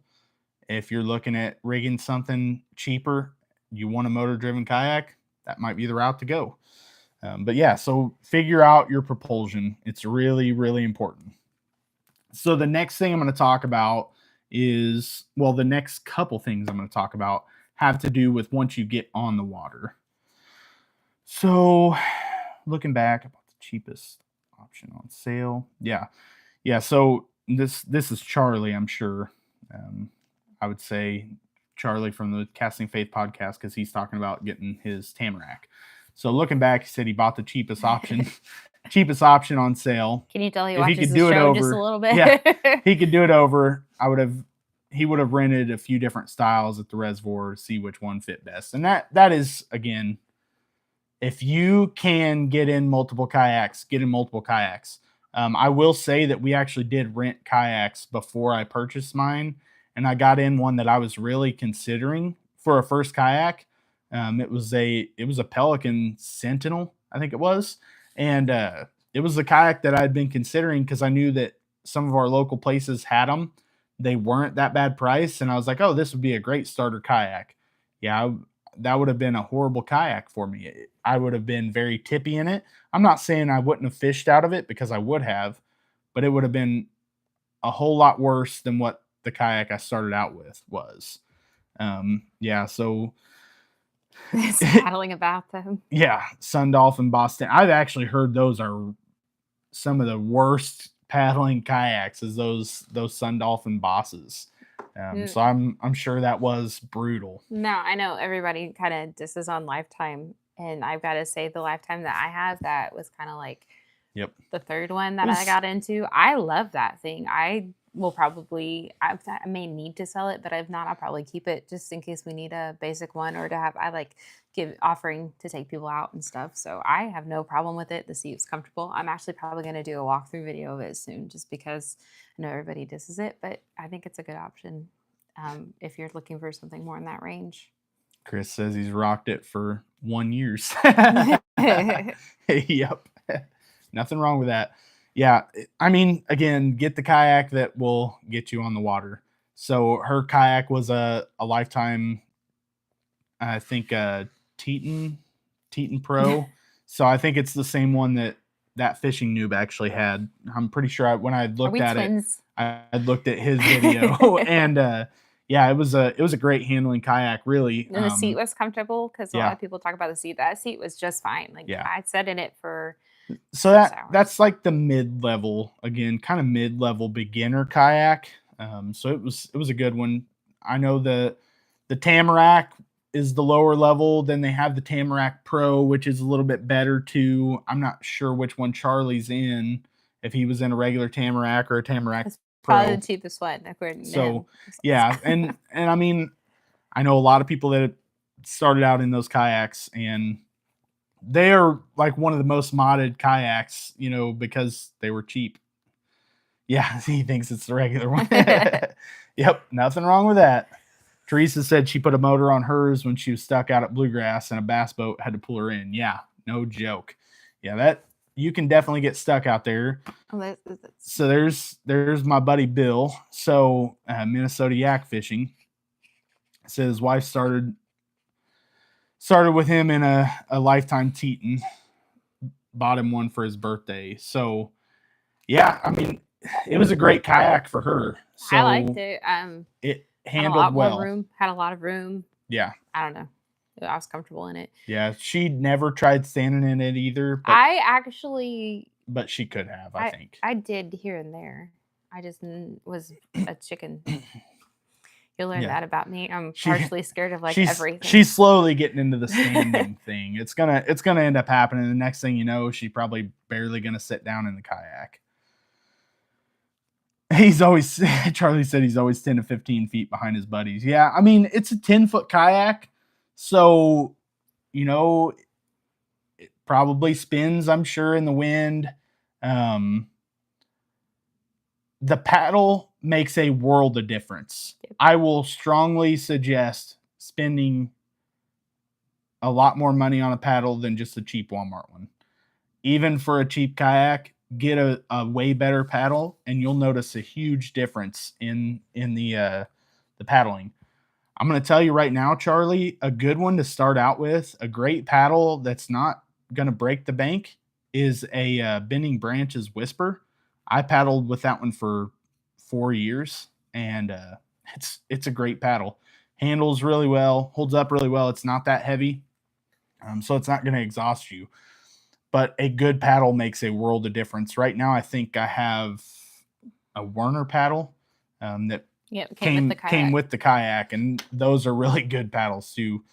If you're looking at rigging something cheaper, you want a motor-driven kayak, that might be the route to go. But yeah, so figure out your propulsion. It's really, really important. So the next thing I'm going to talk about is, well, the next couple things I'm going to talk about have to do with once you get on the water. So looking back, I bought the cheapest option on sale. Yeah. So this is Charlie, I'm sure. I would say Charlie from the Casting Faith podcast, because he's talking about getting his Tamarack. So looking back, he said he bought the cheapest option on sale. Can you tell he If watches he could the do it show over, just a little bit? yeah, he could do it over. He would have rented a few different styles at the reservoir to see which one fit best. And that is, again, if you can get in multiple kayaks, get in multiple kayaks. I will say that we actually did rent kayaks before I purchased mine, and I got in one that I was really considering for a first kayak. It was a Pelican Sentinel, I think it was, and it was a kayak that I'd been considering because I knew that some of our local places had them. They weren't that bad price, and I was like, oh, this would be a great starter kayak. Yeah, that would have been a horrible kayak for me. I would have been very tippy in it. I'm not saying I wouldn't have fished out of it, because I would have, but it would have been a whole lot worse than what the kayak I started out with was. So It's paddling about them. yeah, Sun Dolphin, Boston. I've actually heard those are some of the worst paddling kayaks, is those Sun Dolphin bosses. So I'm sure that was brutal. No, I know everybody kind of disses on Lifetime, and I've got to say the Lifetime that I have, that was kind of like the third one that I got into. I love that thing. I will probably, I may need to sell it, but if not, I'll probably keep it just in case we need a basic one, or to have, I like offering to take people out and stuff. So I have no problem with it. The seat's comfortable. I'm actually probably going to do a walkthrough video of it soon, just because I know everybody disses it, but I think it's a good option if you're looking for something more in that range. Chris says he's rocked it for 1 year. Yep. Nothing wrong with that. Yeah. I mean, again, get the kayak that will get you on the water. So her kayak was a Lifetime, I think, Teton Pro. So I think it's the same one that fishing noob actually had. I'm pretty sure when I looked at twins? I looked at his video and yeah, it was a great handling kayak, really. And the seat was comfortable, because a lot of people talk about the seat. That seat was just fine. Like I sat in it for so that's like the mid-level, again, kind of mid-level beginner kayak. So it was a good one. I know the Tamarack is the lower level. Then they have the Tamarack Pro, which is a little bit better too. I'm not sure which one Charlie's in, if he was in a regular Tamarack or a Tamarack Pro. Probably the cheapest one, according to him. Yeah, and I mean, I know a lot of people that started out in those kayaks, and they are like one of the most modded kayaks, because they were cheap. Yeah, he thinks it's the regular one. Yep, nothing wrong with that. Teresa said she put a motor on hers when she was stuck out at Bluegrass, and a bass boat had to pull her in. Yeah, no joke. Yeah, that you can definitely get stuck out there. So there's my buddy Bill. So Minnesota yak fishing. Said his wife started with him in a Lifetime Teton. Bought him one for his birthday. So yeah, I mean, it was a great kayak for her. So I liked it. It handled well. Had a lot of room. Yeah. I don't know. I was comfortable in it. Yeah, she never tried standing in it either. But she could have, I think. I did here and there. I just was a chicken. You'll learn that about me. I'm partially scared of everything. She's slowly getting into the standing thing. It's gonna end up happening. The next thing you know, she's probably barely gonna sit down in the kayak. Charlie said he's always 10 to 15 feet behind his buddies. Yeah, I mean, it's a 10-foot kayak. So, it probably spins, I'm sure, in the wind. The paddle makes a world of difference. Yep. I will strongly suggest spending a lot more money on a paddle than just a cheap Walmart one. Even for a cheap kayak, get a way better paddle, and you'll notice a huge difference in the the paddling. I'm going to tell you right now, Charlie, a good one to start out with, a great paddle that's not going to break the bank is a Bending Branches Whisper. I paddled with that one for 4 years, and it's a great paddle. Handles really well, holds up really well. It's not that heavy, so it's not going to exhaust you. But a good paddle makes a world of difference. Right now, I think I have a Werner paddle that came with the kayak, and those are really good paddles too.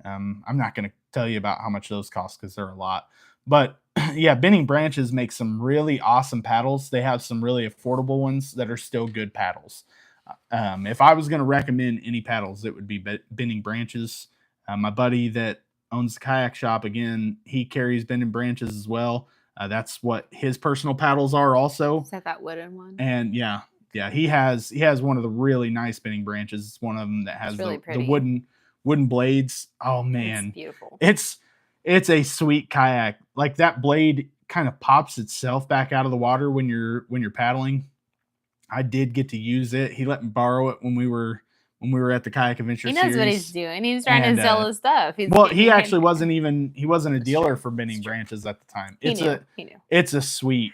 I'm not going to tell you about how much those cost because they're a lot. But yeah, Bending Branches makes some really awesome paddles. They have some really affordable ones that are still good paddles. If I was going to recommend any paddles, it would be Bending Branches. My buddy that owns the kayak shop, again, he carries Bending Branches as well. That's what his personal paddles are also. Is that wooden one? And yeah, he has one of the really nice Bending Branches. It's one of them that has really the wooden blades. Oh man, it's beautiful. It's a sweet kayak. Like that blade kind of pops itself back out of the water when you're paddling. I did get to use it. He let me borrow it when we were at the Kayak Adventure Series. He knows what he's doing. He's trying to sell his stuff. He actually wasn't a dealer for Bending Branches at the time. He knew. It's a sweet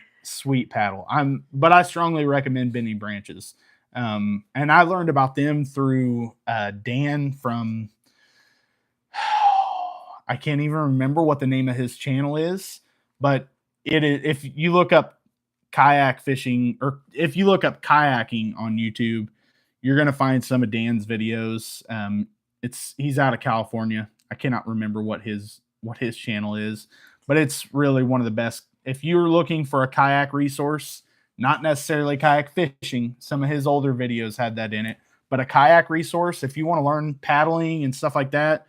paddle. But I strongly recommend Bending Branches. And I learned about them through Dan from I can't even remember what the name of his channel is, but it is, if you look up kayak fishing, or if you look up kayaking on YouTube, you're going to find some of Dan's videos. He's out of California. I cannot remember what his channel is, but it's really one of the best. If you're looking for a kayak resource, not necessarily kayak fishing, some of his older videos had that in it, but a kayak resource, if you want to learn paddling and stuff like that,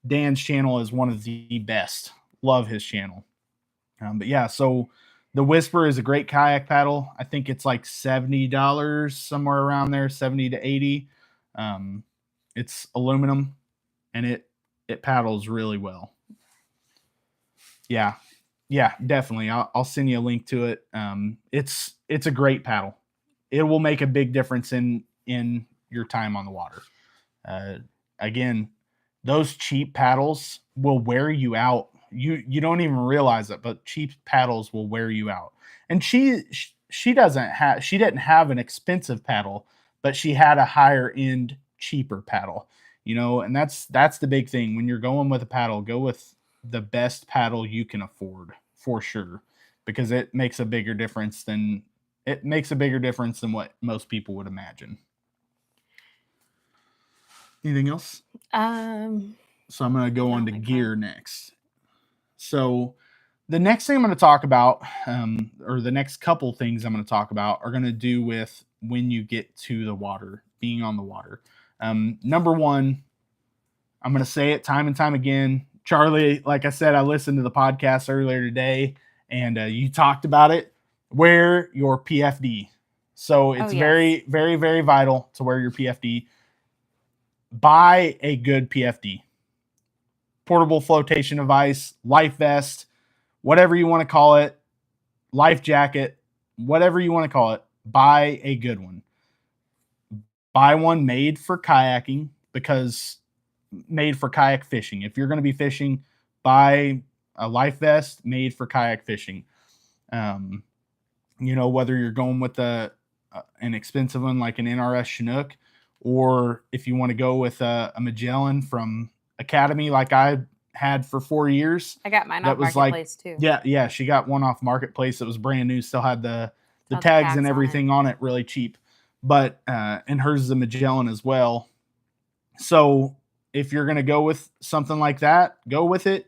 Dan's channel is one of the best. Love his channel. But yeah, so the Whisper is a great kayak paddle. I think it's like $70, somewhere around there, 70 to 80. It's aluminum, and it paddles really well. Yeah, definitely. I'll send you a link to it. It's a great paddle. It will make a big difference in your time on the water. Again, those cheap paddles will wear you out. You don't even realize it, but cheap paddles will wear you out. And she didn't have an expensive paddle, but she had a higher end, cheaper paddle. And that's the big thing. When you're going with a paddle, go with the best paddle you can afford, for sure, because it makes a bigger difference than what most people would imagine. Anything else? So I'm going to go on to gear next. So the next thing I'm going to talk about, or the next couple things I'm going to talk about, are going to do with when you get to the water, being on the water. Number one, I'm going to say it time and time again. Charlie, like I said, I listened to the podcast earlier today, and you talked about it. Wear your PFD. So it's very, very, very vital to wear your PFD. Buy a good PFD. Portable flotation device, life vest, whatever you want to call it, life jacket, whatever you want to call it, buy a good one. Buy one made for kayaking, because made for kayak fishing. If you're going to be fishing, buy a life vest made for kayak fishing. Whether you're going with an expensive one like an NRS Chinook, or if you want to go with a Magellan from Academy like I had for 4 years. I got mine off Marketplace too. Yeah, she got one off Marketplace that was brand new, still had the tags and everything on it, really cheap. But and hers is a Magellan as well. So if you're going to go with something like that, go with it,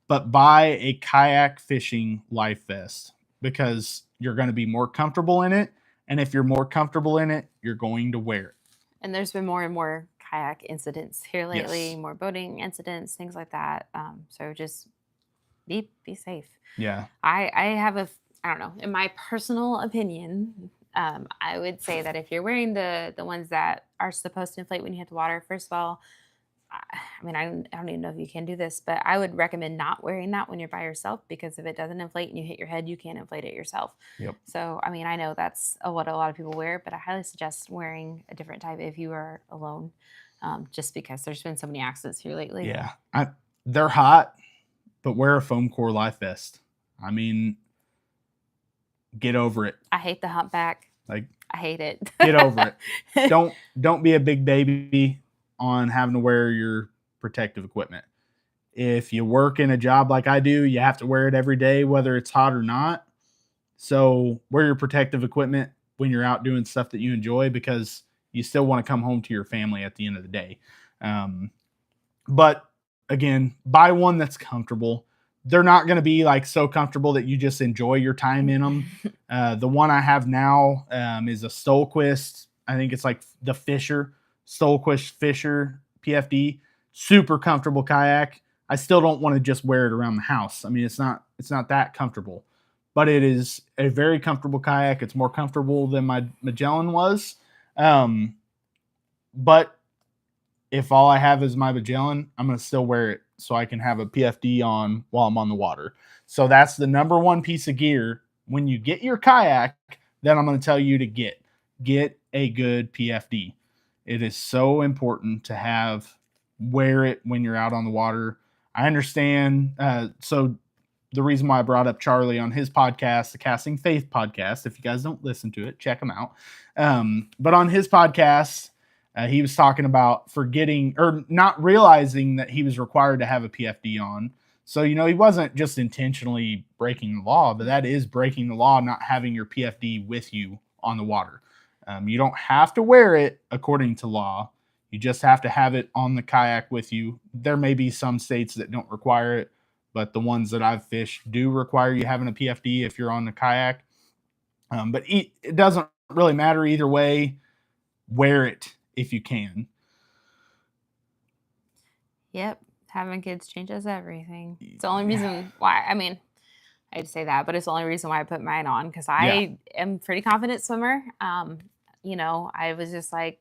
but buy a kayak fishing life vest, because you're going to be more comfortable in it, and if you're more comfortable in it, you're going to wear it. And there's been more and more kayak incidents here lately, more boating incidents, things like that. So just be safe. Yeah. I don't know, in my personal opinion, I would say that if you're wearing the ones that are supposed to inflate when you hit the water, first of all, I mean, I don't even know if you can do this, but I would recommend not wearing that when you're by yourself, because if it doesn't inflate and you hit your head, you can't inflate it yourself. Yep. So, I mean, I know that's what a lot of people wear, but I highly suggest wearing a different type if you are alone, just because there's been so many accidents here lately. Yeah. They're hot, but wear a foam core life vest. I mean, get over it. I hate the humpback. Like, I hate it. get over it. Don't be a big baby on having to wear your protective equipment. If you work in a job like I do, you have to wear it every day, whether it's hot or not. So wear your protective equipment when you're out doing stuff that you enjoy, because you still want to come home to your family at the end of the day. But again, buy one that's comfortable. They're not going to be like so comfortable that you just enjoy your time in them. The one I have now is a Stolquist. I think it's like the Stolquist Fisher PFD. Super comfortable kayak. I still don't want to just wear it around the house. I mean, it's not that comfortable, but it is a very comfortable kayak. It's more comfortable than my Magellan was. But if all I have is my Magellan, I'm going to still wear it so I can have a PFD on while I'm on the water. So that's the number one piece of gear. When you get your kayak, then I'm going to tell you to get a good PFD. It is so important to wear it when you're out on the water. I understand. So the reason why I brought up Charlie on his podcast, the Casting Faith podcast, if you guys don't listen to it, check him out. But on his podcast, he was talking about forgetting or not realizing that he was required to have a PFD on. So, he wasn't just intentionally breaking the law, but that is breaking the law, not having your PFD with you on the water. You don't have to wear it according to law. You just have to have it on the kayak with you. There may be some states that don't require it, but the ones that I've fished do require you having a PFD if you're on the kayak. But it doesn't really matter either way. Wear it if you can. Yep. Having kids changes everything. It's the only reason why, I mean, I'd say that, but it's the only reason why I put mine on, because I am pretty confident swimmer. I was just like,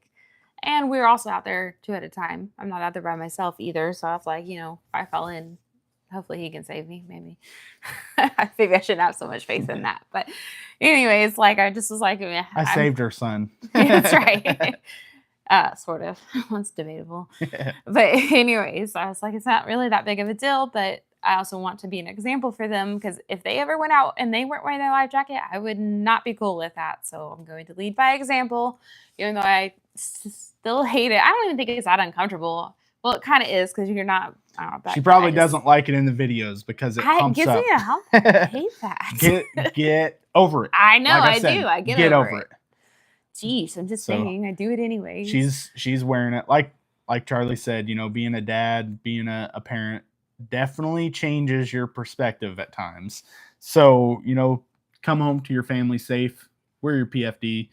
and we were also out there 2 at a time. I'm not out there by myself either. So I was like, if I fell in, hopefully he can save me. Maybe. Maybe I shouldn't have so much faith in that. But anyways, like, I just was like, I saved her son. That's right. Sort of. It's debatable. But anyways, I was like, it's not really that big of a deal, but I also want to be an example for them, because if they ever went out and they weren't wearing their life jacket, I would not be cool with that. So I'm going to lead by example, even though I still hate it. I don't even think it's that uncomfortable. Well, it kind of is, because you're not. I don't know. She probably doesn't like it in the videos because it pumps gives up. Me a hump. I hate that. Get over it. I know. Like I do. I get over it. Jeez, I'm just saying, I do it anyway. She's wearing it. Like Charlie said, being a dad, being a parent definitely changes your perspective at times. So, come home to your family safe, wear your PFD.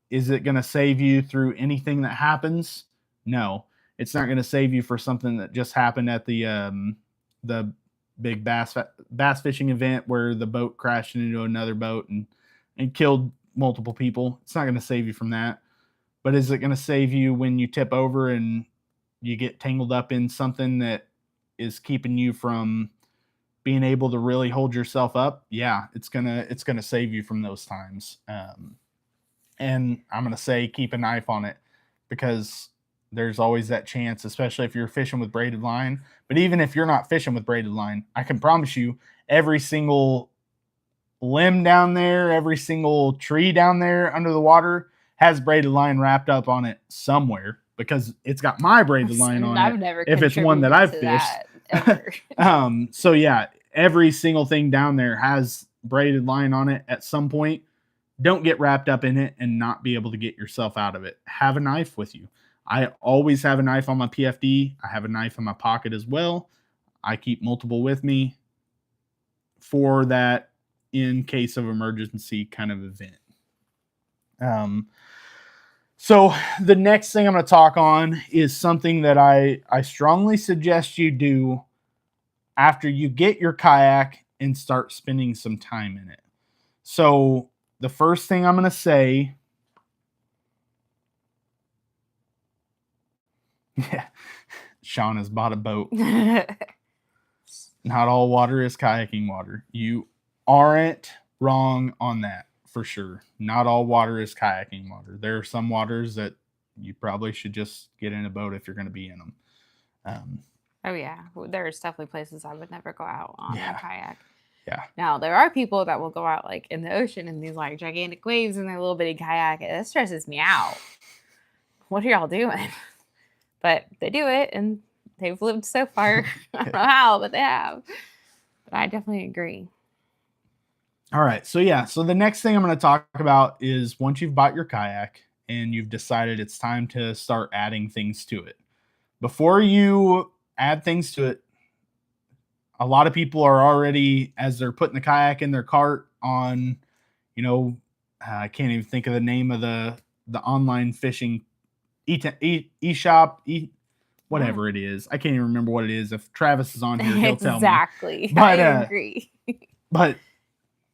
Is it going to save you through anything that happens? No, it's not going to save you for something that just happened at the big bass fishing event where the boat crashed into another boat and killed multiple people. It's not going to save you from that. But is it going to save you when you tip over and you get tangled up in something that is keeping you from being able to really hold yourself up? Yeah, it's gonna save you from those times. And I'm gonna say keep a knife on it, because there's always that chance, especially if you're fishing with braided line. But even if you're not fishing with braided line, I can promise you every single limb down there, every single tree down there under the water has braided line wrapped up on it somewhere, because it's got my braided line on I've it. Never if it's one that I've fished. So yeah, every single thing down there has braided line on it at some point. Don't get wrapped up in it and not be able to get yourself out of it. Have a knife with you. I always have a knife on my PFD. I have a knife in my pocket as well. I keep multiple with me for that in case of emergency kind of event. So the next thing I'm going to talk on is something that I strongly suggest you do after you get your kayak and start spending some time in it. So the first thing I'm going to say, Sean has bought a boat. Not all water is kayaking water. You aren't wrong on that for sure. Not all water is kayaking water. There are some waters that you probably should just get in a boat if you're going to be in them. Oh yeah, there's definitely places I would never go out on a kayak. Yeah. Now there are people that will go out like in the ocean in these like gigantic waves in their little bitty kayak. That stresses me out. What are y'all doing? But they do it, and they've lived so far. I don't know how, but they have. But I definitely agree. All right. So yeah. So the next thing I'm going to talk about is once you've bought your kayak and you've decided it's time to start adding things to it. Before you add things to it, a lot of people are already, as they're putting the kayak in their cart on, I can't even think of the name of the online fishing e-shop, whatever it is. I can't even remember what it is. If Travis is on here, he'll tell me. Exactly. But, I agree. But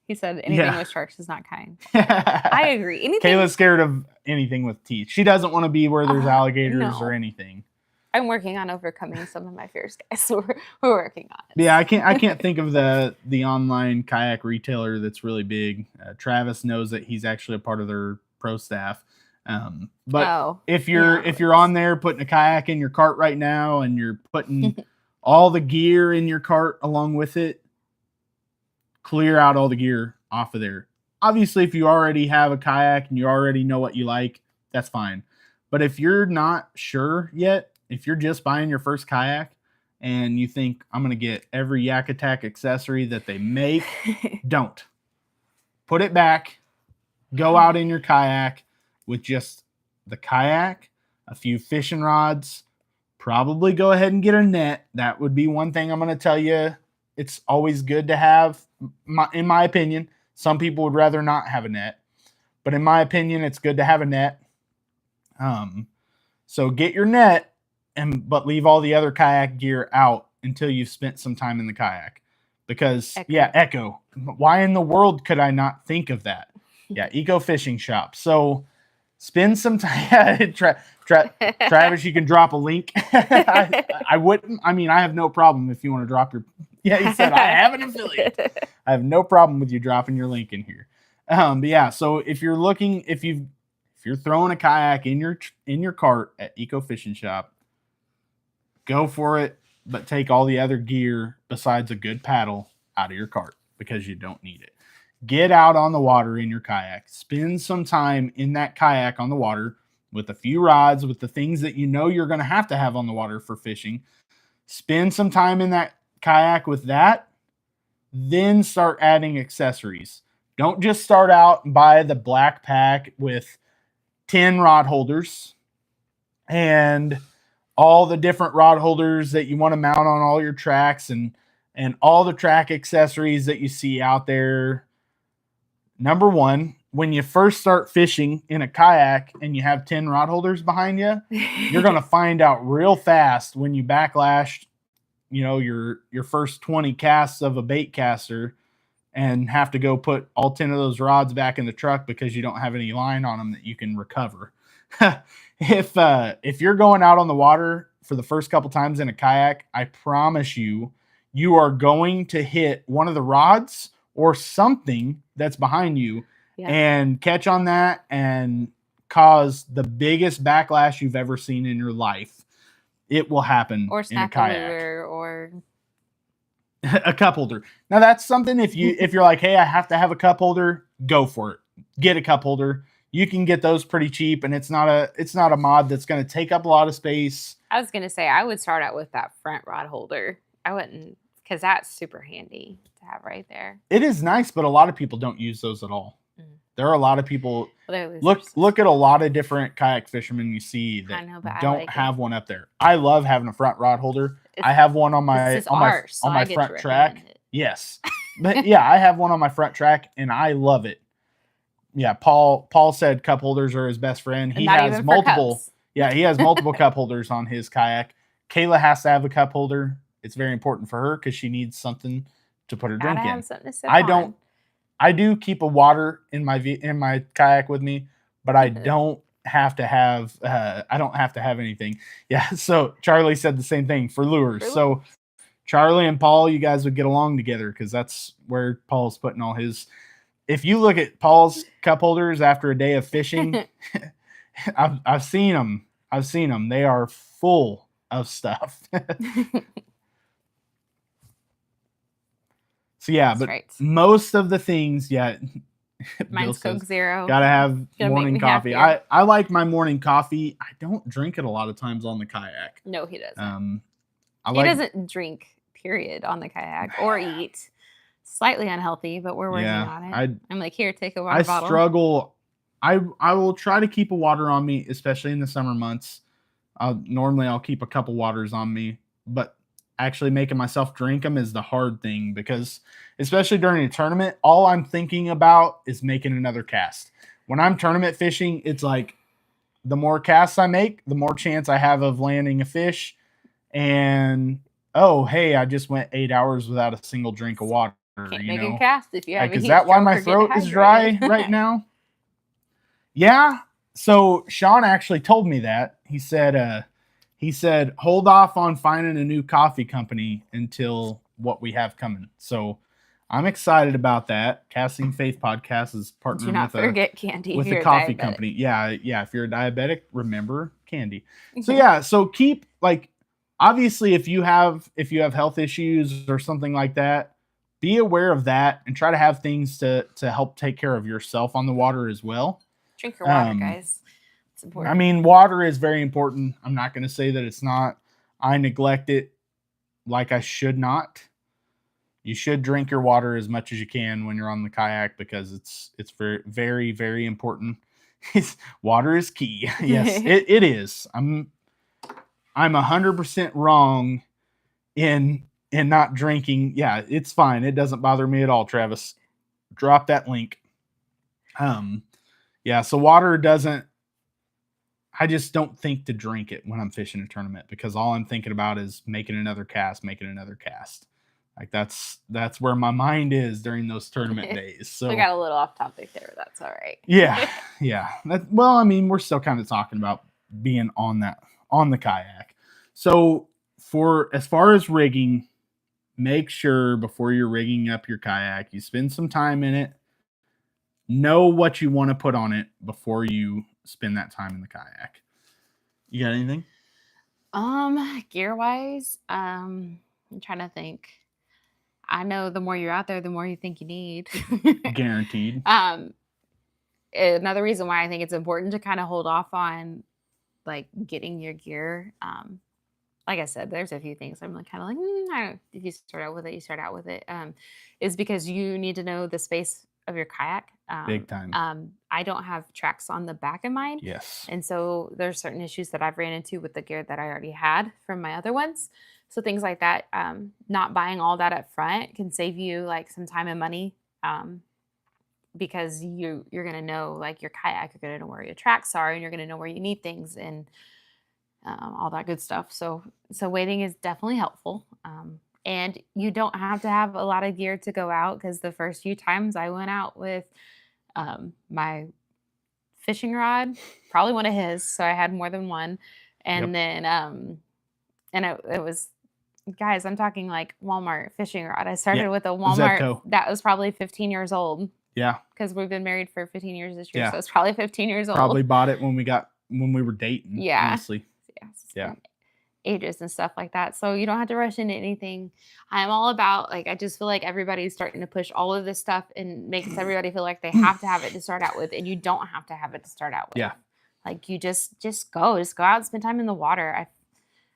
he said anything with sharks is not kind. I agree. Kayla's scared of anything with teeth. She doesn't want to be where there's alligators or anything. I'm working on overcoming some of my fears, guys. So we're working on it. Yeah, I can't think of the online kayak retailer that's really big. Travis knows that he's actually a part of their pro staff. But if you're on there putting a kayak in your cart right now and you're putting all the gear in your cart along with it, clear out all the gear off of there. Obviously, if you already have a kayak and you already know what you like, that's fine. But if you're not sure yet, if you're just buying your first kayak and you think I'm going to get every Yak Attack accessory that they make, don't. Put it back. Go out in your kayak with just the kayak, a few fishing rods, probably go ahead and get a net. That would be one thing I'm going to tell you. It's always good to have, in my opinion. Some people would rather not have a net, but in my opinion, it's good to have a net. So get your net, but leave all the other kayak gear out until you've spent some time in the kayak. Because, Echo. Why in the world could I not think of that? Yeah, Eco Fishing Shop. So spend some time. Travis, you can drop a link. I wouldn't. I mean, I have no problem if you want to drop your. Yeah, he said, I have an affiliate. I have no problem with you dropping your link in here. But yeah, so if you're looking, if you're throwing a kayak in your cart at Eco Fishing Shop, go for it, but take all the other gear besides a good paddle out of your cart because you don't need it. Get out on the water in your kayak. Spend some time in that kayak on the water with a few rods, with the things that you know you're going to have on the water for fishing. Spend some time in that kayak with that, then start adding accessories. Don't just start out and buy the black pack with 10 rod holders and all the different rod holders that you want to mount on all your tracks and all the track accessories that you see out there. Number one, when you first start fishing in a kayak and you have 10 rod holders behind you, you're going to find out real fast when you backlash, your first 20 casts of a bait caster and have to go put all 10 of those rods back in the truck because you don't have any line on them that you can recover. If you're going out on the water for the first couple times in a kayak, I promise you are going to hit one of the rods or something that's behind you and catch on that and cause the biggest backlash you've ever seen in your life. It will happen in a kayak. Or a cup holder. Now that's something if you're like, hey, I have to have a cup holder, go for it. Get a cup holder. You can get those pretty cheap, and it's not a mod that's going to take up a lot of space. I was going to say I would start out with that front rod holder. I wouldn't, because that's super handy to have right there. It is nice, but a lot of people don't use those at all. There are a lot of people. Look at a lot of different kayak fishermen you see that don't have one up there. I love having a front rod holder. I have one on my front track. Yes, but yeah, I have one on my front track, and I love it. Yeah, Paul said cup holders are his best friend. He has multiple. Yeah, he has multiple cup holders on his kayak. Kayla has to have a cup holder. It's very important for her because she needs something to put her drink in. I don't. I do keep a water in my kayak with me, but I don't have to have anything. Yeah. So Charlie said the same thing for lures. So Charlie and Paul, you guys would get along together because that's where Paul's putting all his. If you look at Paul's cup holders after a day of fishing, I've seen them. I've seen them. They are full of stuff. So yeah, That's but right. most of the things, yeah. Mine's Coke Zero. Gotta have morning coffee. Happier. I like my morning coffee. I don't drink it a lot of times on the kayak. No, he doesn't. He doesn't drink, period, on the kayak or eat. Slightly unhealthy, but we're working on it. I'm like, here, take a water bottle. I struggle. I will try to keep a water on me, especially in the summer months. Normally I'll keep a couple waters on me, but actually making myself drink them is the hard thing because especially during a tournament, all I'm thinking about is making another cast. When I'm tournament fishing, it's like the more casts I make, the more chance I have of landing a fish. And oh, hey, I just went 8 hours without a single drink of water. Can't make a cast if you have is that why my throat is dry right now? Yeah. So Sean actually told me that. He said, hold off on finding a new coffee company until what we have coming. So I'm excited about that. Casting Faith Podcast is partnering Do not forget candy with a coffee company. Yeah. If you're a diabetic, remember candy. So yeah. So keep obviously if you have health issues or something like that, be aware of that and try to have things to help take care of yourself on the water as well. Drink your water, guys. It's important. I mean, water is very important. I'm not going to say that it's not. I neglect it like I should not. You should drink your water as much as you can when you're on the kayak because it's very, very, very important. Water is key. Yes, it is. I'm 100% wrong in not drinking. Yeah, it's fine. It doesn't bother me at all, Travis. Drop that link. Yeah, so water doesn't, I just don't think to drink it when I'm fishing a tournament because all I'm thinking about is making another cast. Like that's where my mind is during those tournament days. So we got a little off topic there. That's all right. Yeah. Well, I mean, we're still kind of talking about being on the kayak. So as far as rigging, make sure before you're rigging up your kayak, you spend some time in it. Know what you want to put on it before you spend that time in the kayak. You got anything? Gear wise, I'm trying to think. I know the more you're out there, the more you think you need. Guaranteed. Another reason why I think it's important to kind of hold off on like getting your gear. Like I said, there's a few things I'm like kind of like, I don't know, if you start out with it, you start out with it. Is because you need to know the space of your kayak. Big time. I don't have tracks on the back of mine. Yes. And so there's certain issues that I've ran into with the gear that I already had from my other ones. So things like that, not buying all that up front can save you like some time and money. Because you're going to know like your kayak, you're going to know where your tracks are and you're going to know where you need things and all that good stuff. So waiting is definitely helpful. And you don't have to have a lot of gear to go out because the first few times I went out with my fishing rod, probably one of his, so I had more than one. And then and it was, guys, I'm talking like Walmart fishing rod. I started with a Walmart Zepco. That was probably 15 years old. Yeah. Because we've been married for 15 years this year. Yeah. So it's probably 15 years old. Probably bought it when we were dating. Yeah. Honestly. Yeah. Ages and stuff like that. So you don't have to rush into anything. I'm all about like, I just feel like everybody's starting to push all of this stuff and makes everybody feel like they have to have it to start out with. And you don't have to have it to start out with. Yeah. Like you just go out and spend time in the water.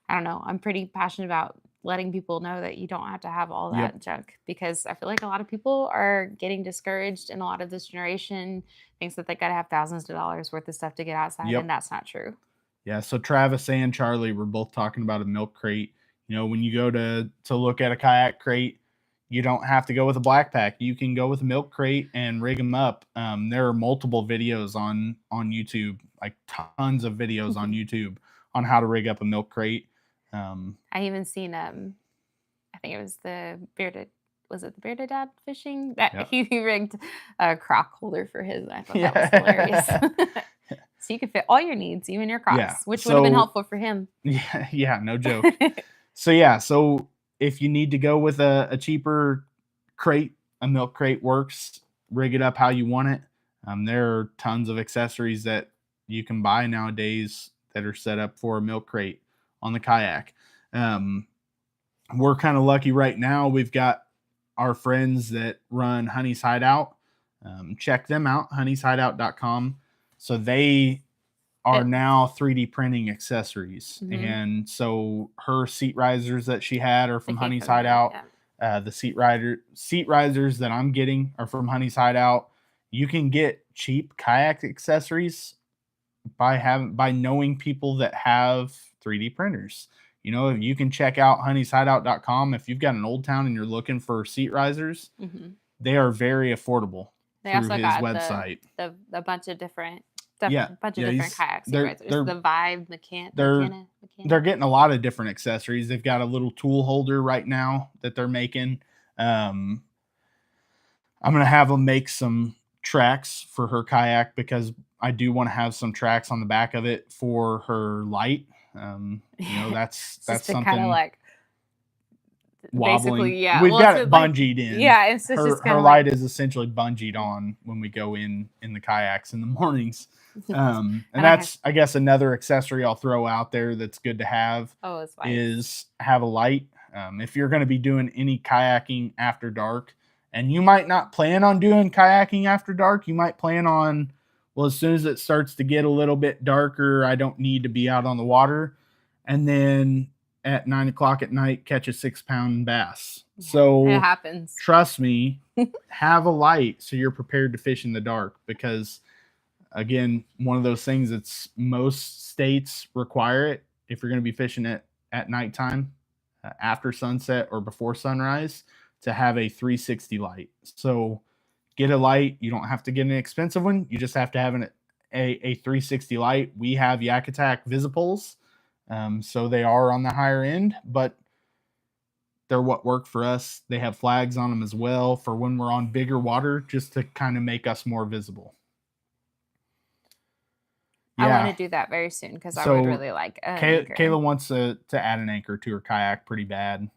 I don't know. I'm pretty passionate about letting people know that you don't have to have all that junk because I feel like a lot of people are getting discouraged and a lot of this generation thinks that they got to have thousands of dollars worth of stuff to get outside. And that's not true. Yeah. So Travis and Charlie were both talking about a milk crate. You know, when you go to look at a kayak crate, you don't have to go with a Blackpak. You can go with a milk crate and rig them up. There are multiple videos on YouTube, like tons of videos on YouTube on how to rig up a milk crate. I even seen I think it was the bearded dad fishing that he rigged a crock holder for his. I thought that was hilarious. So you could fit all your needs, even your Crocs, Yeah, which would have been so helpful for him. yeah, no joke. So yeah, so if you need to go with a cheaper crate, a milk crate works. Rig it up how you want it. There are tons of accessories that you can buy nowadays that are set up for a milk crate on the kayak. We're kind of lucky right now. We've got our friends that run Honey's Hideout. Check them out, honeyshideout.com. So they are now 3D printing accessories. And so her seat risers that she had are from Honey's Hideout. The seat risers that I'm getting are from Honey's Hideout. You can get cheap kayak accessories by knowing people that have 3D printers. You know, you can check out honeyshideout.com. If you've got an Old Town and you're looking for seat risers, they are very affordable through his website. A bunch of different kayak seat risers. The Vibe, they're getting a lot of different accessories. They've got a little tool holder right now that they're making. I'm gonna have them make some tracks for her kayak because I do want to have some tracks on the back of it for her light. You know, that's something kind of like wobbling. Yeah, we've got it bungeed in. Yeah, it's just her light is essentially bungeed on when we go in the kayaks in the mornings. And that's I guess another accessory I'll throw out there that's good to have is have a light. If you're going to be doing any kayaking after dark, and you might not plan on doing kayaking after dark, you might plan on, well, as soon as it starts to get a little bit darker, I don't need to be out on the water. And then at 9 o'clock at night, catch a 6-pound bass. So it happens. Trust me, have a light so you're prepared to fish in the dark, because again, one of those things that's most states require it if you're going to be fishing at nighttime, after sunset or before sunrise, to have a 360 light. So get a light. You don't have to get an expensive one. You just have to have a 360 light. We have Yak Attack Visipoles. So they are on the higher end, but they're what work for us. They have flags on them as well for when we're on bigger water, just to kind of make us more visible. I want to do that very soon because I would really like Kayla wants to add an anchor to her kayak pretty bad.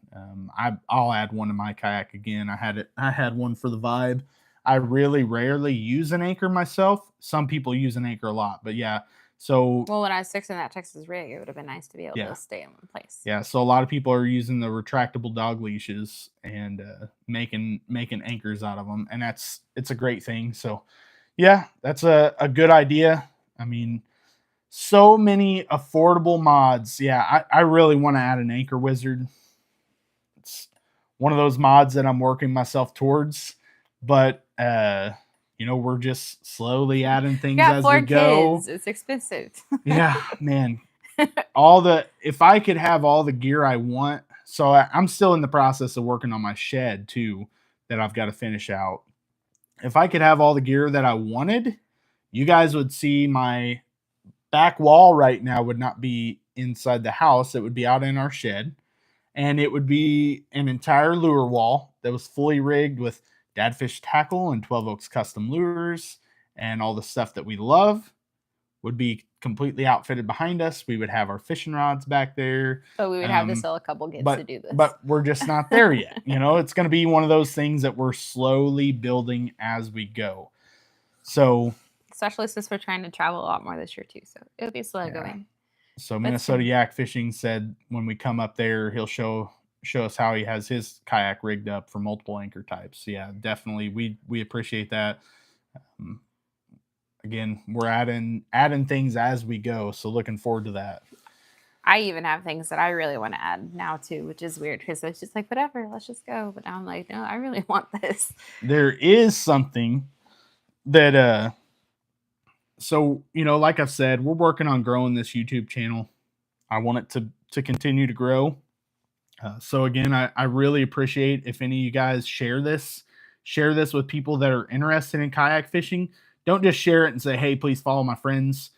I'll add one to my kayak again. I had one for the Vibe. I really rarely use an anchor myself. Some people use an anchor a lot, but yeah. So when I was fixing that Texas rig, it would have been nice to be able to stay in one place. Yeah, so a lot of people are using the retractable dog leashes and making anchors out of them, and it's a great thing. So yeah, that's a good idea. I mean, so many affordable mods. Yeah, I really want to add an anchor wizard. It's one of those mods that I'm working myself towards, but you know, we're just slowly adding things as we go. Kids. It's expensive. Yeah, man. If I could have all the gear I want. So I'm still in the process of working on my shed too, that I've got to finish out. If I could have all the gear that I wanted, you guys would see my back wall right now would not be inside the house. It would be out in our shed, and it would be an entire lure wall that was fully rigged with Dadfish tackle and 12 Oaks custom lures, and all the stuff that we love would be completely outfitted behind us. We would have our fishing rods back there. But we would have to sell a couple kids to do this. But we're just not there yet. You know, it's going to be one of those things that we're slowly building as we go. So, especially since we're trying to travel a lot more this year too. So it'll be slow going. So Minnesota Yak Fishing said when we come up there, he'll show us how he has his kayak rigged up for multiple anchor types. Yeah, definitely. We appreciate that. Again, we're adding things as we go. So looking forward to that. I even have things that I really want to add now too, which is weird because it's just like, whatever, let's just go. But now I'm like, no, I really want this. There is something that, so, you know, like I've said, we're working on growing this YouTube channel. I want it to continue to grow. So again, I really appreciate if any of you guys share this with people that are interested in kayak fishing. Don't just share it and say, hey, please follow my friends.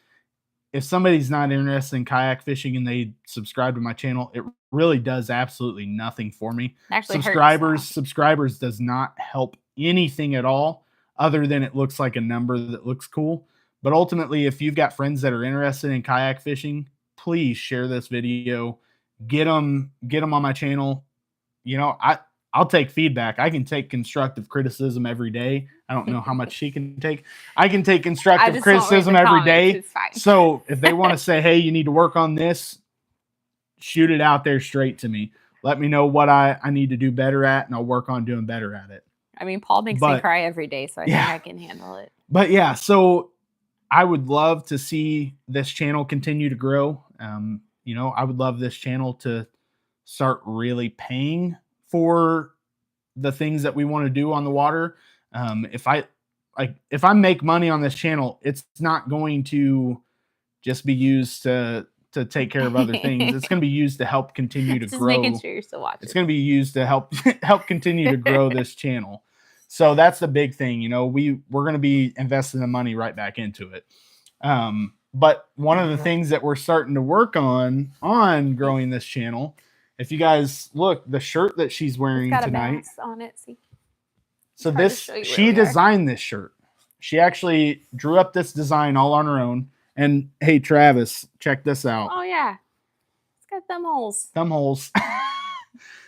If somebody's not interested in kayak fishing and they subscribe to my channel, it really does absolutely nothing for me. Actually, subscribers does not help anything at all, other than it looks like a number that looks cool. But ultimately, if you've got friends that are interested in kayak fishing, please share this video. Get them on my channel. You know, I'll take feedback. I can take constructive criticism every day. I don't know how much she can take. I can take constructive criticism every day. So if they want to say, hey, you need to work on this, shoot it out there straight to me. Let me know what I need to do better at, and I'll work on doing better at it. I mean, Paul makes me cry every day, so I think I can handle it. But yeah, so I would love to see this channel continue to grow. You know, I would love this channel to start really paying for the things that we want to do on the water. If I make money on this channel, it's not going to just be used to take care of other things. It's going to be used to help continue to grow. Making sure you're still watching. It's going to be used to help continue to grow this channel. So that's the big thing. You know, we're going to be investing the money right back into it. But one of the things that we're starting to work on growing this channel, if you guys look, the shirt that she's wearing tonight on it. See? So she designed this shirt. She actually drew up this design all on her own. And hey, Travis, check this out. Oh yeah, it's got thumb holes. Thumb holes.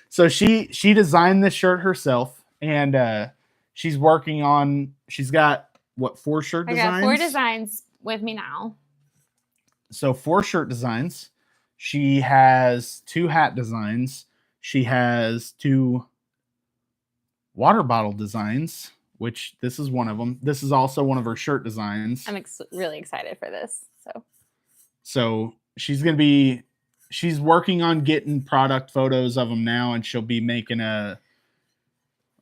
So she designed this shirt herself, and she's working on. She's got what, 4 shirt designs? I got 4 designs with me now. So 4 shirt designs. She has 2 hat designs. She has 2 water bottle designs, which this is one of them. This is also one of her shirt designs. I'm really excited for this. So she's working on getting product photos of them now, and she'll be making a,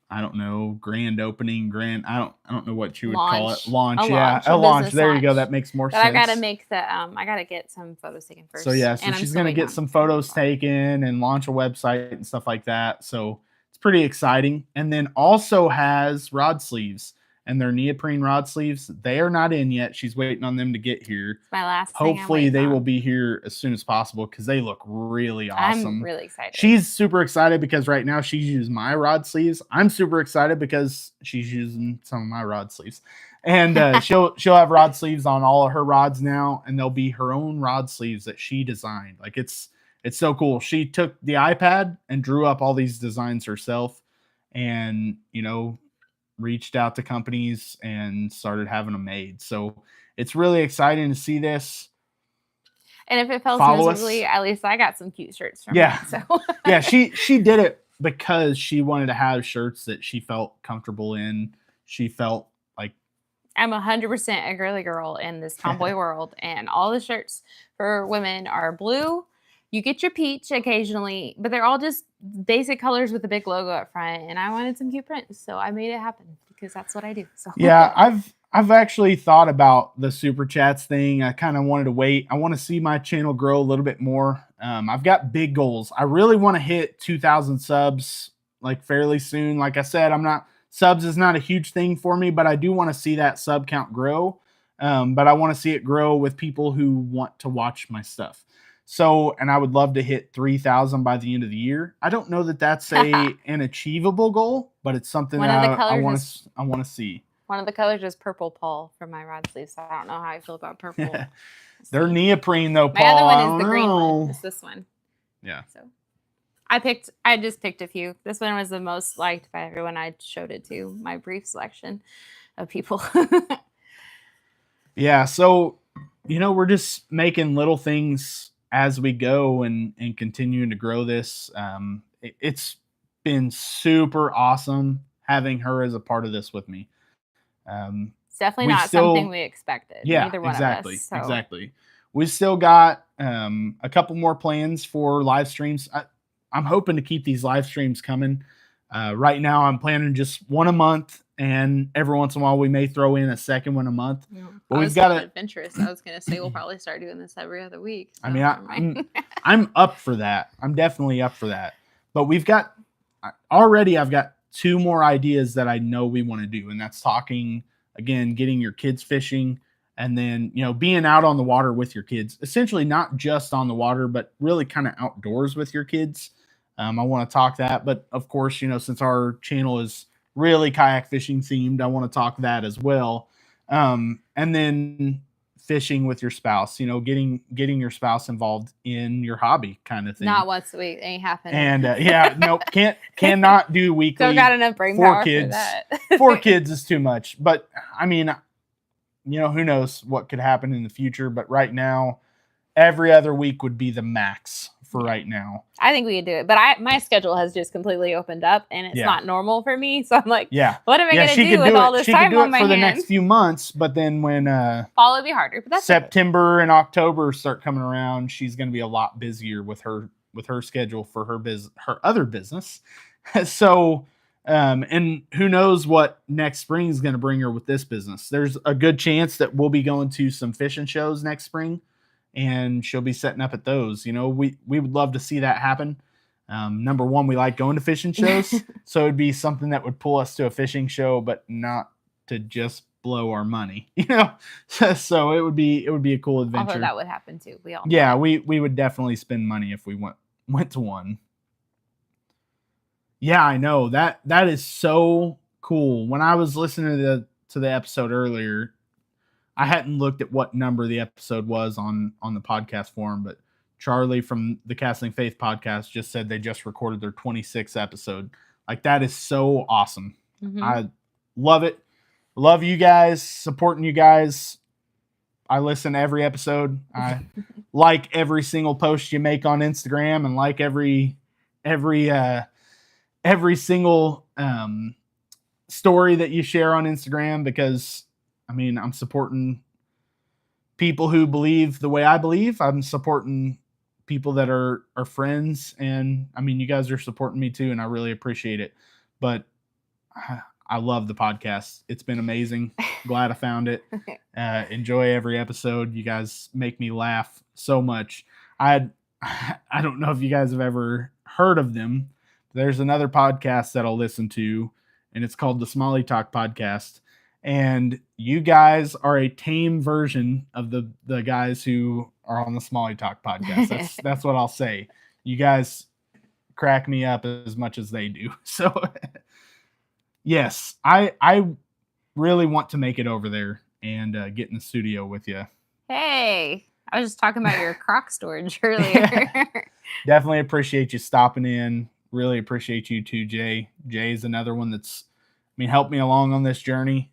I don't know, grand opening, I don't know what you would call it. Launch. A launch. There you go. That makes more sense. I gotta make I gotta get some photos taken first. So yeah, so she's gonna get some photos taken and launch a website and stuff like that. So it's pretty exciting. And then also has rod sleeves, and their neoprene rod sleeves. They are not in yet. She's waiting on them to get here. It's my last. Hopefully they will be here as soon as possible, because they look really awesome. I'm really excited. She's super excited because right now she's using my rod sleeves. I'm super excited because she's using some of my rod sleeves. And she'll have rod sleeves on all of her rods now, and they'll be her own rod sleeves that she designed. Like it's so cool. She took the iPad and drew up all these designs herself, and you know, reached out to companies and started having them made. So it's really exciting to see this. And if it fails miserably, at least I got some cute shirts from her. So yeah, she did it because she wanted to have shirts that she felt comfortable in. She felt like, I'm 100% a girly girl in this tomboy world, and all the shirts for women are blue. You get your peach occasionally, but they're all just basic colors with a big logo up front. And I wanted some cute prints, so I made it happen because that's what I do. So yeah, I've actually thought about the super chats thing. I kind of wanted to wait. I want to see my channel grow a little bit more. I've got big goals. I really want to hit 2,000 subs like fairly soon. Like I said, subs is not a huge thing for me, but I do want to see that sub count grow. But I want to see it grow with people who want to watch my stuff. So, and I would love to hit 3,000 by the end of the year. I don't know that that's an achievable goal, but it's something that I want to see. One of the colors is purple, Paul, for my rod sleeves. So I don't know how I feel about purple. They're neoprene though, Paul. My other one is the green one. It's this one. Yeah. So I just picked a few. This one was the most liked by everyone I showed it to. My brief selection of people. Yeah. So, you know, we're just making little things as we go and continuing to grow this. It's been super awesome having her as a part of this with me. It's definitely not something we expected. Yeah, neither one exactly. Of us, so. Exactly. We still got a couple more plans for live streams. I'm hoping to keep these live streams coming. Right now I'm planning just one a month, and every once in a while we may throw in a second one a month. Yeah. But we've got adventurous. I was going to say we'll probably start doing this every other week. So I mean, I'm up for that. I'm definitely up for that. But I've got 2 more ideas that I know we want to do, and that's talking again, getting your kids fishing, and then, you know, being out on the water with your kids, essentially not just on the water, but really kind of outdoors with your kids. I want to talk that, but of course, you know, since our channel is really kayak fishing themed, I want to talk that as well. And then fishing with your spouse, you know, getting your spouse involved in your hobby kind of thing. Not once a week, ain't happening. And yeah, nope, cannot do weekly. Still got enough brain power for that. 4 kids is too much. But I mean, you know, who knows what could happen in the future. But right now, every other week would be the max for right now. I think we could do it, but my schedule has just completely opened up, and it's not normal for me. So I'm like, what am I going to do with all this time on my hands? She could do it for the next few months, but then when fall would be harder. But that's September and October start coming around, she's going to be a lot busier with her schedule for her other business. So, and who knows what next spring is going to bring her with this business. There's a good chance that we'll be going to some fishing shows next spring, and she'll be setting up at those. You know, we would love to see that happen. Number one, we like going to fishing shows, so it'd be something that would pull us to a fishing show, but not to just blow our money, you know. So it would be a cool adventure. Although that would happen too. We all know. Yeah, we would definitely spend money if we went to one. Yeah, I know that is so cool. When I was listening to the episode earlier, I hadn't looked at what number the episode was on the podcast forum, but Charlie from the Casting Faith podcast just said they just recorded their 26th episode. Like, that is so awesome. Mm-hmm. I love it. Love you guys, supporting you guys. I listen to every episode. I like every single post you make on Instagram, and like every single story that you share on Instagram, because I mean, I'm supporting people who believe the way I believe. I'm supporting people that are friends. And I mean, you guys are supporting me too, and I really appreciate it. But I love the podcast. It's been amazing. Glad I found it. Enjoy every episode. You guys make me laugh so much. I don't know if you guys have ever heard of them. There's another podcast that I'll listen to, and it's called the Smalley Talk Podcast. And you guys are a tame version of the guys who are on the Smalley Talk podcast. That's what I'll say. You guys crack me up as much as they do. So yes, I really want to make it over there and get in the studio with you. Hey, I was just talking about your Croc storage earlier. Definitely appreciate you stopping in. Really appreciate you too, Jay. Jay's another one that's, helped me along on this journey.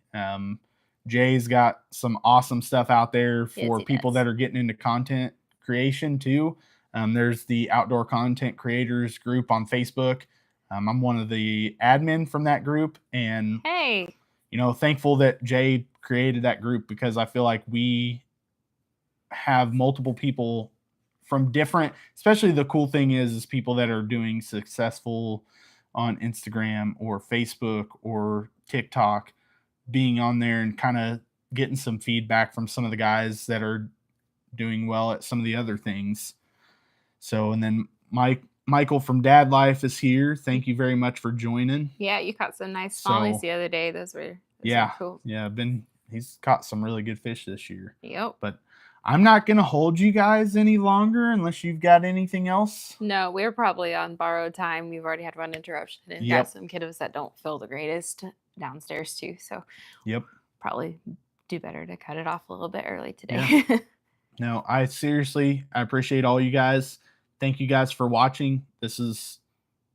Jay's got some awesome stuff out there for people that are getting into content creation too. There's the Outdoor Content Creators group on Facebook. I'm one of the admin from that group, and hey, thankful that Jay created that group, because I feel like we have multiple people from different, especially the cool thing is people that are doing successful on Instagram or Facebook or TikTok, being on there and kind of getting some feedback from some of the guys that are doing well at some of the other things. So, and then Michael from Dad Life is here. Thank you very much for joining. Yeah, you caught some nice smallies the other day. Those were cool. Yeah, he's caught some really good fish this year. Yep. But I'm not going to hold you guys any longer unless you've got anything else. No, we're probably on borrowed time. We've already had one interruption and got some kiddos that don't feel the greatest downstairs too. So probably do better to cut it off a little bit early today. Yeah. No, I appreciate all you guys. Thank you guys for watching. This is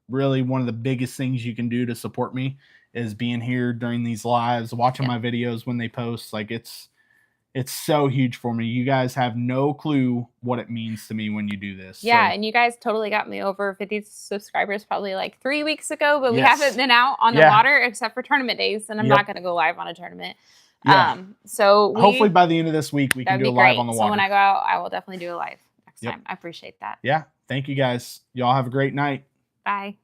really one of the biggest things you can do to support me, is being here during these lives, watching my videos when they post. Like, it's so huge for me. You guys have no clue what it means to me when you do this. Yeah, and you guys totally got me over 50 subscribers probably like 3 weeks ago, but we haven't been out on the water except for tournament days, and I'm not going to go live on a tournament. Yeah. So hopefully by the end of this week, we can do a live on the water. So when I go out, I will definitely do a live next time. I appreciate that. Yeah. Thank you guys. Y'all have a great night. Bye.